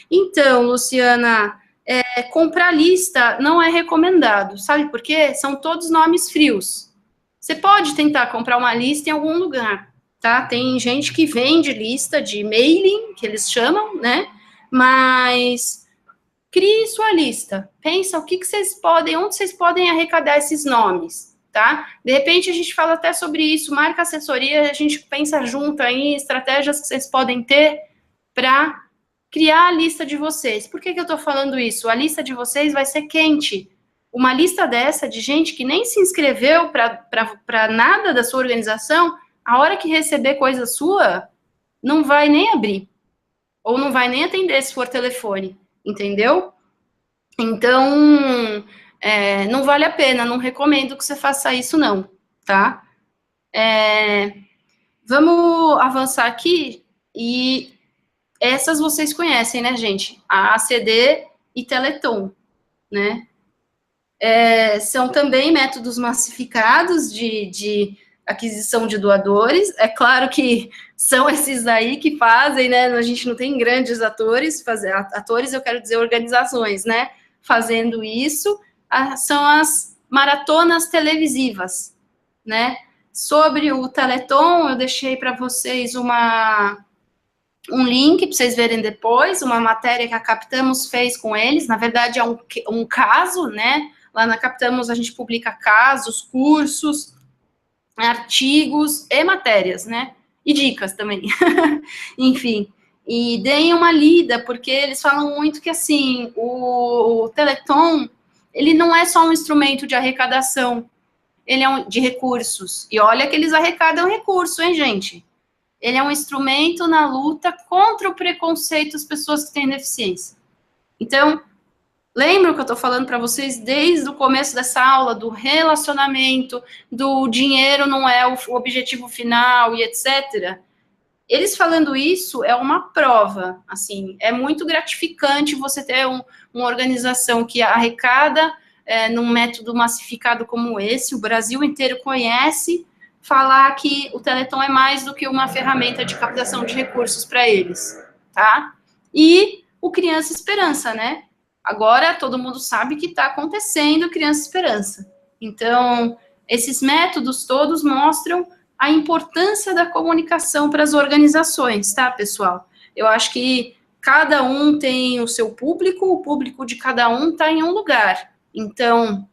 Então, Luciana, comprar lista não é recomendado, sabe por quê? São todos nomes frios. Você pode tentar comprar uma lista em algum lugar, tá? Tem gente que vende lista de mailing, que eles chamam, né? Mas crie sua lista. Pensa o que vocês podem, onde vocês podem arrecadar esses nomes, tá? De repente a gente fala até sobre isso, marca assessoria, a gente pensa junto aí, estratégias que vocês podem ter para criar a lista de vocês. Por que eu estou falando isso? A lista de vocês vai ser quente. Uma lista dessa de gente que nem se inscreveu para nada da sua organização, a hora que receber coisa sua, não vai nem abrir. Ou não vai nem atender se for telefone, entendeu? Então, não vale a pena, não recomendo que você faça isso não, tá? Vamos avançar aqui e essas vocês conhecem, né, gente? A ACD e Teleton, né? São também métodos massificados de aquisição de doadores. É claro que são esses aí que fazem, né? A gente não tem grandes atores, atores eu quero dizer organizações, né? Fazendo isso, são as maratonas televisivas, né? Sobre o Teleton, eu deixei para vocês um link para vocês verem depois, uma matéria que a Captamos fez com eles, na verdade é um caso, né? Lá na Captamos a gente publica casos, cursos, artigos e matérias, né? E dicas também. Enfim, e deem uma lida, porque eles falam muito que, assim, o Teleton, ele não é só um instrumento de arrecadação, ele é de recursos. E olha que eles arrecadam recurso, hein, gente? Ele é um instrumento na luta contra o preconceito das pessoas que têm deficiência. Então, lembram que eu estou falando para vocês desde o começo dessa aula do relacionamento, do dinheiro não é o objetivo final e etc. Eles falando isso é uma prova, assim, é muito gratificante você ter uma organização que arrecada num método massificado como esse, o Brasil inteiro conhece, falar que o Teleton é mais do que uma ferramenta de captação de recursos para eles, tá? E o Criança Esperança, né? Agora todo mundo sabe que está acontecendo Criança Esperança. Então, esses métodos todos mostram a importância da comunicação para as organizações, tá, pessoal? Eu acho que cada um tem o seu público, o público de cada um está em um lugar. Então,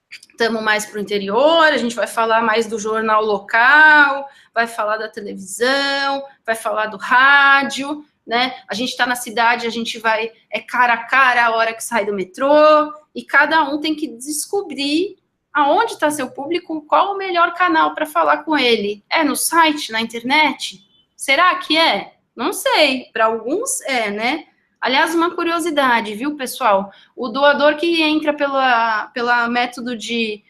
estamos mais para o interior, a gente vai falar mais do jornal local, vai falar da televisão, vai falar do rádio, né? A gente está na cidade, a gente vai cara a cara a hora que sai do metrô, e cada um tem que descobrir aonde está seu público, qual o melhor canal para falar com ele. É no site, na internet? Será que é? Não sei, para alguns né? Aliás, uma curiosidade, viu, pessoal? O doador que entra pela método de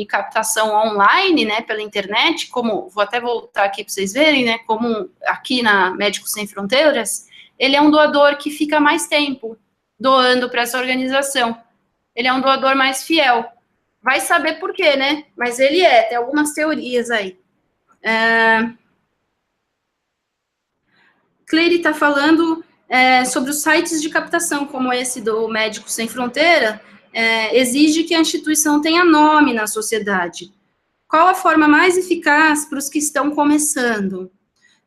captação online, né, pela internet, como, vou até voltar aqui para vocês verem, né, como aqui na Médicos Sem Fronteiras, ele é um doador que fica mais tempo doando para essa organização. Ele é um doador mais fiel. Vai saber por quê, né? Mas ele tem algumas teorias aí. Cleire está falando sobre os sites de captação, como esse do Médicos Sem Fronteira, exige que a instituição tenha nome na sociedade. Qual a forma mais eficaz para os que estão começando?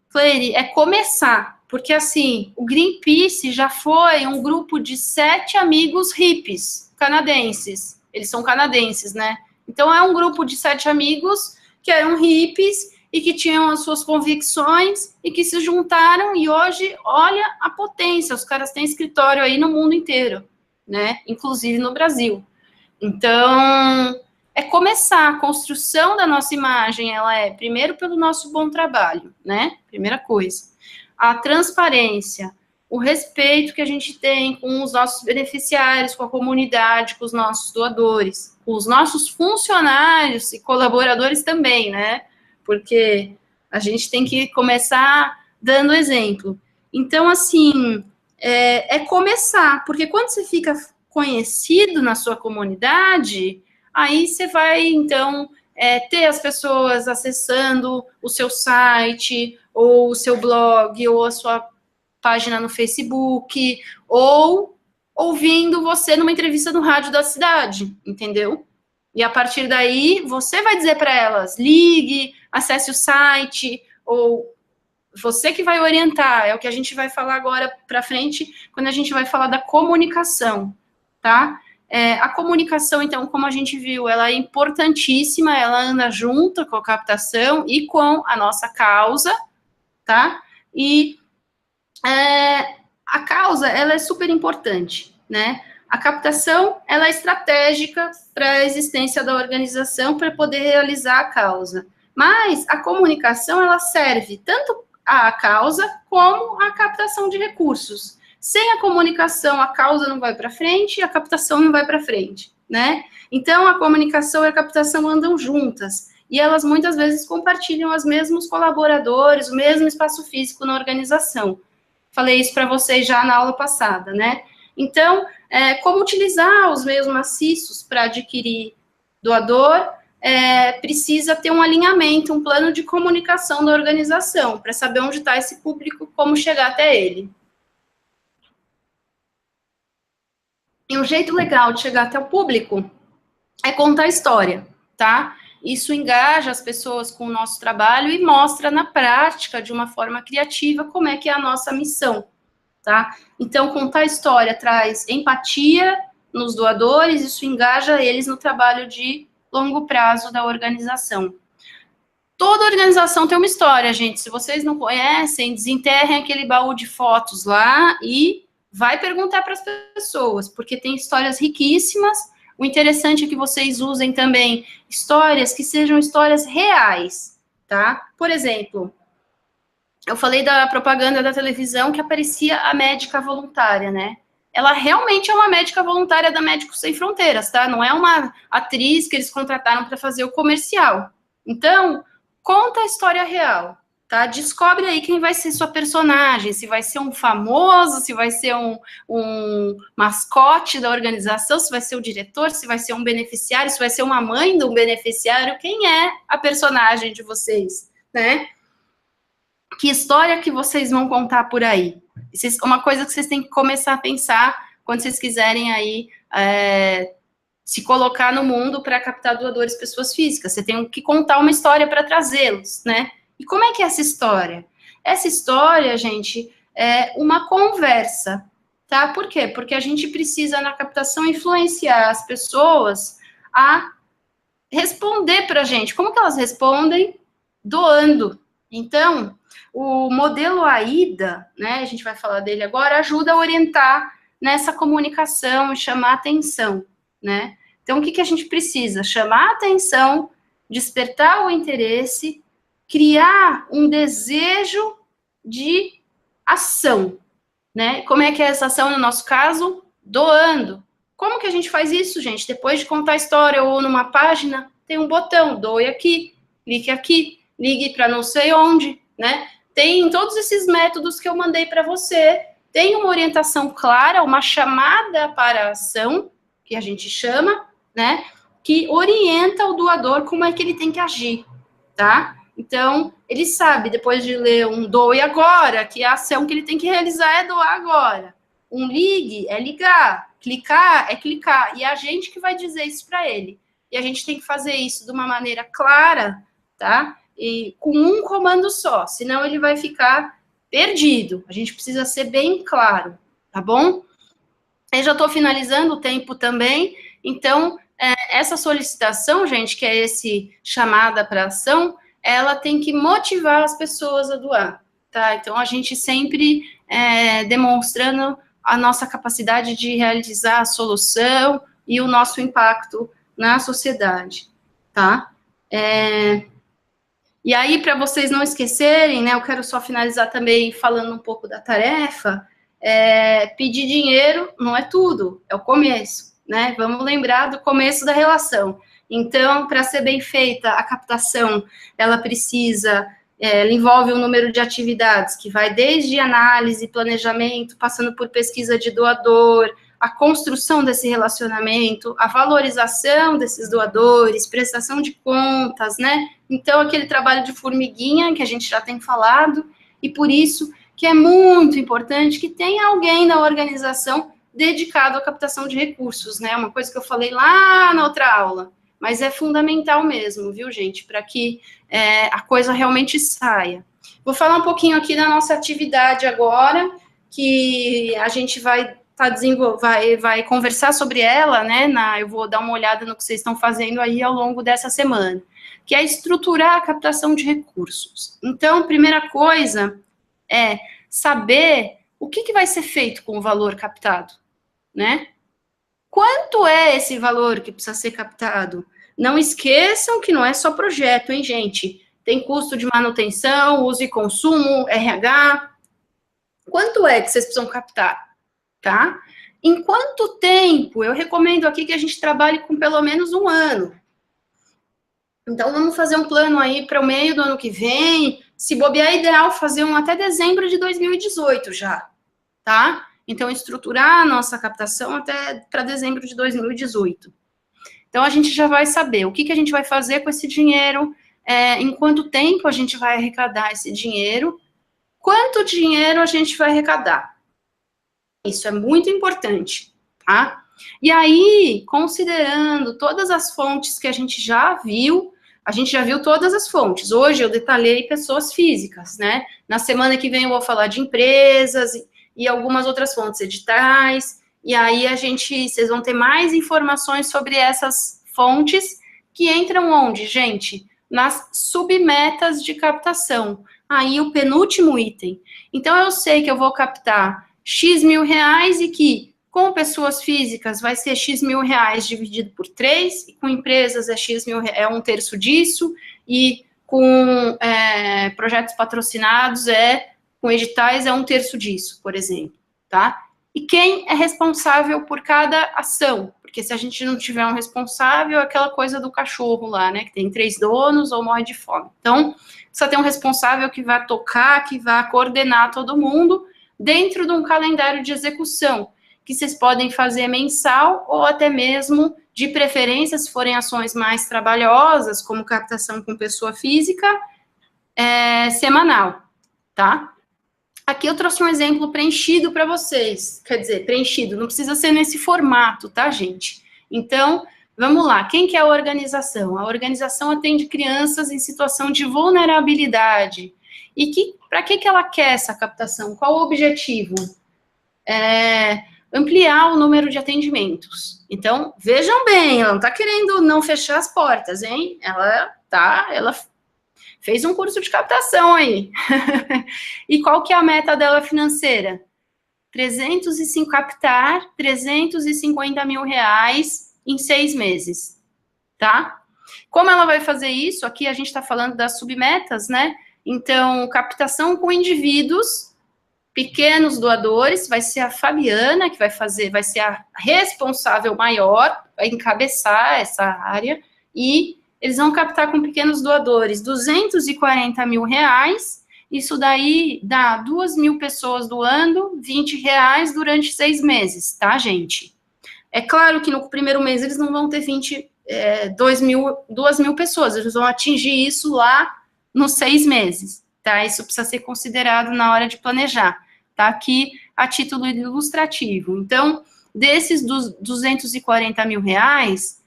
Cleire, é começar, porque assim, o Greenpeace já foi um grupo de 7 amigos hippies canadenses. Eles são canadenses, né? Então, é um grupo de 7 amigos que eram hippies e que tinham as suas convicções e que se juntaram e hoje, olha a potência, os caras têm escritório aí no mundo inteiro, né? Inclusive no Brasil. Então, é começar a construção da nossa imagem, ela é primeiro pelo nosso bom trabalho, né? Primeira coisa. a transparência, o respeito que a gente tem com os nossos beneficiários, com a comunidade, com os nossos doadores, com os nossos funcionários e colaboradores também, né? Porque a gente tem que começar dando exemplo. Então, assim, é começar, porque quando você fica conhecido na sua comunidade, aí você vai, então, ter as pessoas acessando o seu site, ou o seu blog, ou a sua página no Facebook, ou ouvindo você numa entrevista no rádio da cidade, entendeu? E a partir daí, você vai dizer para elas, ligue, acesse o site, ou você que vai orientar, é o que a gente vai falar agora para frente, quando a gente vai falar da comunicação, tá? A comunicação, então, como a gente viu, ela é importantíssima, ela anda junto com a captação e com a nossa causa, tá? E a causa, ela é super importante, né? A captação, ela é estratégica para a existência da organização, para poder realizar a causa. Mas a comunicação, ela serve tanto à causa como à captação de recursos. Sem a comunicação, a causa não vai para frente e a captação não vai para frente, né? Então, a comunicação e a captação andam juntas. E elas, muitas vezes, compartilham os mesmos colaboradores, o mesmo espaço físico na organização. Falei isso para vocês já na aula passada, né? Então, como utilizar os meios maciços para adquirir doador, precisa ter um alinhamento, um plano de comunicação da organização, para saber onde está esse público, como chegar até ele. E um jeito legal de chegar até o público é contar história, tá? Isso engaja as pessoas com o nosso trabalho e mostra na prática, de uma forma criativa, como é que é a nossa missão, tá? Então, contar história traz empatia nos doadores, isso engaja eles no trabalho de longo prazo da organização. Toda organização tem uma história, gente. Se vocês não conhecem, desenterrem aquele baú de fotos lá e vai perguntar para as pessoas, porque tem histórias riquíssimas. O interessante é que vocês usem também histórias que sejam histórias reais, tá? Por exemplo, eu falei da propaganda da televisão que aparecia a médica voluntária, né? Ela realmente é uma médica voluntária da Médicos Sem Fronteiras, tá? Não é uma atriz que eles contrataram para fazer o comercial. Então, conta a história real, tá? Descobre aí quem vai ser sua personagem, se vai ser um famoso, se vai ser um mascote da organização, se vai ser o diretor, se vai ser um beneficiário, se vai ser uma mãe de um beneficiário, quem é a personagem de vocês, né? Que história que vocês vão contar por aí? Uma coisa que vocês têm que começar a pensar quando vocês quiserem aí se colocar no mundo para captar doadores pessoas físicas. Você tem que contar uma história para trazê-los, né? E como é que é essa história? Essa história, gente, é uma conversa, tá? Por quê? Porque a gente precisa, na captação, influenciar as pessoas a responder para a gente. Como que elas respondem? Doando. Então, o modelo AIDA, né, a gente vai falar dele agora, ajuda a orientar nessa comunicação e chamar atenção, né? Então, o que a gente precisa? Chamar a atenção, despertar o interesse, criar um desejo de ação, né? Como é que é essa ação no nosso caso? Doando. Como que a gente faz isso, gente? Depois de contar a história ou numa página, tem um botão, doe aqui, clique aqui, ligue para não sei onde, né? Tem todos esses métodos que eu mandei para você, tem uma orientação clara, uma chamada para a ação, que a gente chama, né? Que orienta o doador como é que ele tem que agir, tá? Então, ele sabe, depois de ler um doe agora, que a ação que ele tem que realizar é doar agora. Um ligue é ligar, clicar é clicar, e é a gente que vai dizer isso para ele. E a gente tem que fazer isso de uma maneira clara, tá? E com um comando só, senão ele vai ficar perdido. A gente precisa ser bem claro, tá bom? Eu já estou finalizando o tempo também, então, essa solicitação, gente, que é esse chamada para ação, ela tem que motivar as pessoas a doar, tá? Então, a gente sempre demonstrando a nossa capacidade de realizar a solução e o nosso impacto na sociedade, tá? E aí, para vocês não esquecerem, né, eu quero só finalizar também falando um pouco da tarefa. Pedir dinheiro não é tudo, é o começo, né? Vamos lembrar do começo da relação. Então, para ser bem feita a captação, ela envolve um número de atividades que vai desde análise, planejamento, passando por pesquisa de doador, a construção desse relacionamento, a valorização desses doadores, prestação de contas, né? Então, aquele trabalho de formiguinha que a gente já tem falado, e por isso que é muito importante que tenha alguém na organização dedicado à captação de recursos, né? Uma coisa que eu falei lá na outra aula, mas é fundamental mesmo, viu, gente, para que a coisa realmente saia. Vou falar um pouquinho aqui da nossa atividade agora, que a gente vai conversar sobre ela, né? Eu vou dar uma olhada no que vocês estão fazendo aí ao longo dessa semana, que é estruturar a captação de recursos. Então, primeira coisa é saber o que vai ser feito com o valor captado, né? Quanto é esse valor que precisa ser captado? Não esqueçam que não é só projeto, hein, gente? Tem custo de manutenção, uso e consumo, RH. Quanto é que vocês precisam captar, tá? Em quanto tempo? Eu recomendo aqui que a gente trabalhe com pelo menos 1 ano. Então, vamos fazer um plano aí para o meio do ano que vem. Se bobear, é ideal fazer um até dezembro de 2018 já, tá? Então, estruturar a nossa captação até para dezembro de 2018. Então, a gente já vai saber o que a gente vai fazer com esse dinheiro, em quanto tempo a gente vai arrecadar esse dinheiro, quanto dinheiro a gente vai arrecadar. Isso é muito importante, tá? E aí, considerando todas as fontes que a gente já viu todas as fontes. Hoje eu detalhei pessoas físicas, né? Na semana que vem eu vou falar de empresas e algumas outras fontes editais. E aí vocês vão ter mais informações sobre essas fontes que entram onde, gente? Nas submetas de captação. Aí o penúltimo item. Então eu sei que eu vou captar X mil reais e que com pessoas físicas vai ser X mil reais dividido por 3, e com empresas X mil, 1/3 disso, e com projetos patrocinados com editais 1/3 disso, por exemplo, tá? E quem é responsável por cada ação? Porque se a gente não tiver um responsável, é aquela coisa do cachorro lá, né, que tem 3 donos ou morre de fome. Então, precisa ter um responsável que vai tocar, que vai coordenar todo mundo dentro de um calendário de execução, que vocês podem fazer mensal ou até mesmo, de preferência, se forem ações mais trabalhosas, como captação com pessoa física, semanal, tá? Aqui eu trouxe um exemplo preenchido para vocês, quer dizer, preenchido, não precisa ser nesse formato, tá, gente? Então, vamos lá, quem que é a organização? A organização atende crianças em situação de vulnerabilidade. E para que ela quer essa captação? Qual o objetivo? Ampliar o número de atendimentos. Então, vejam bem, ela não está querendo não fechar as portas, hein? Ela fez um curso de captação aí. E qual que é a meta dela financeira? Captar 350 mil reais em 6 meses, tá? Como ela vai fazer isso? Aqui a gente está falando das submetas, né? Então, captação com indivíduos, pequenos doadores, vai ser a Fabiana que vai ser a responsável maior, vai encabeçar essa área, e eles vão captar com pequenos doadores 240 mil reais, isso daí dá 2.000 pessoas doando 20 reais durante 6 meses, tá, gente? É claro que no primeiro mês eles não vão ter 2.000 pessoas, eles vão atingir isso lá nos 6 meses, tá? Isso precisa ser considerado na hora de planejar, tá? Aqui, a título ilustrativo. Então, desses 240 mil reais,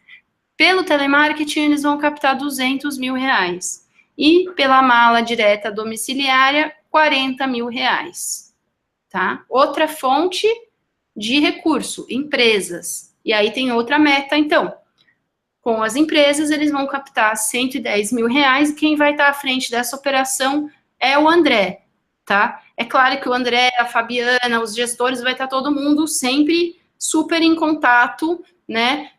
pelo telemarketing, eles vão captar 200 mil reais. E pela mala direta domiciliária, 40 mil reais, tá? Outra fonte de recurso, empresas. E aí tem outra meta, então. Com as empresas, eles vão captar 110 mil reais, e quem vai estar à frente dessa operação é o André, tá? É claro que o André, a Fabiana, os gestores, vai estar todo mundo sempre super em contato, né,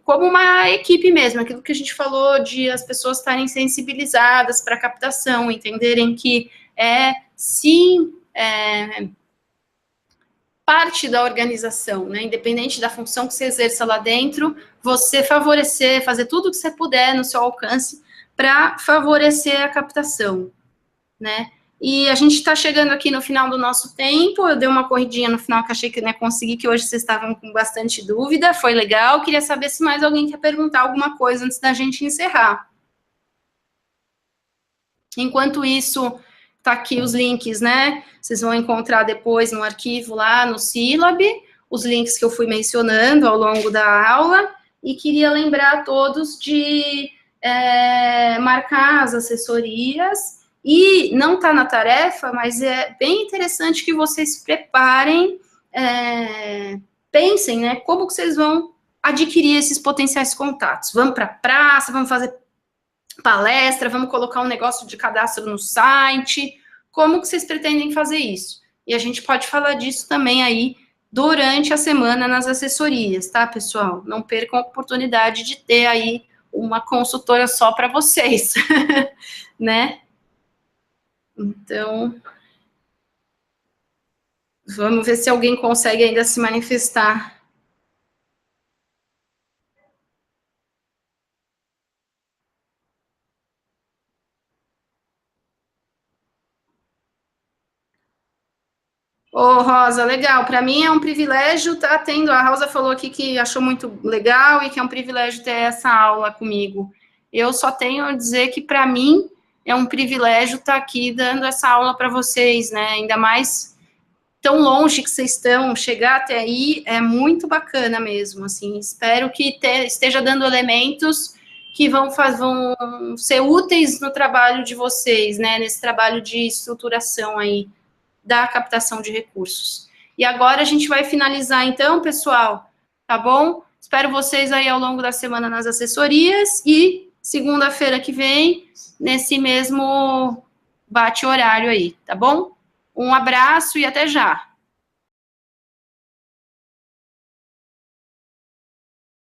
como uma equipe mesmo, aquilo que a gente falou de as pessoas estarem sensibilizadas para a captação, entenderem que sim, parte da organização, né, independente da função que você exerça lá dentro, você favorecer, fazer tudo o que você puder no seu alcance para favorecer a captação, né. E a gente está chegando aqui no final do nosso tempo, eu dei uma corridinha no final que achei que não ia conseguir, que hoje vocês estavam com bastante dúvida, foi legal, queria saber se mais alguém quer perguntar alguma coisa antes da gente encerrar. Enquanto isso, tá aqui os links, né, vocês vão encontrar depois no arquivo lá no Silab, os links que eu fui mencionando ao longo da aula, e queria lembrar a todos de marcar as assessorias. E não está na tarefa, mas é bem interessante que vocês se preparem, pensem, né, como que vocês vão adquirir esses potenciais contatos. Vamos para a praça, vamos fazer palestra, vamos colocar um negócio de cadastro no site, como que vocês pretendem fazer isso? E a gente pode falar disso também aí durante a semana nas assessorias, tá, pessoal? Não percam a oportunidade de ter aí uma consultora só para vocês, né? Então, vamos ver se alguém consegue ainda se manifestar. Ô, Rosa, legal. Para mim é um privilégio estar tendo. A Rosa falou aqui que achou muito legal e que é um privilégio ter essa aula comigo. Eu só tenho a dizer que, para mim, é um privilégio estar aqui dando essa aula para vocês, né? Ainda mais tão longe que vocês estão, chegar até aí é muito bacana mesmo, assim, espero que esteja dando elementos que vão ser úteis no trabalho de vocês, né, nesse trabalho de estruturação aí da captação de recursos. E agora a gente vai finalizar então, pessoal, tá bom? Espero vocês aí ao longo da semana nas assessorias e segunda-feira que vem, nesse mesmo bate-horário aí, tá bom? Um abraço e até já!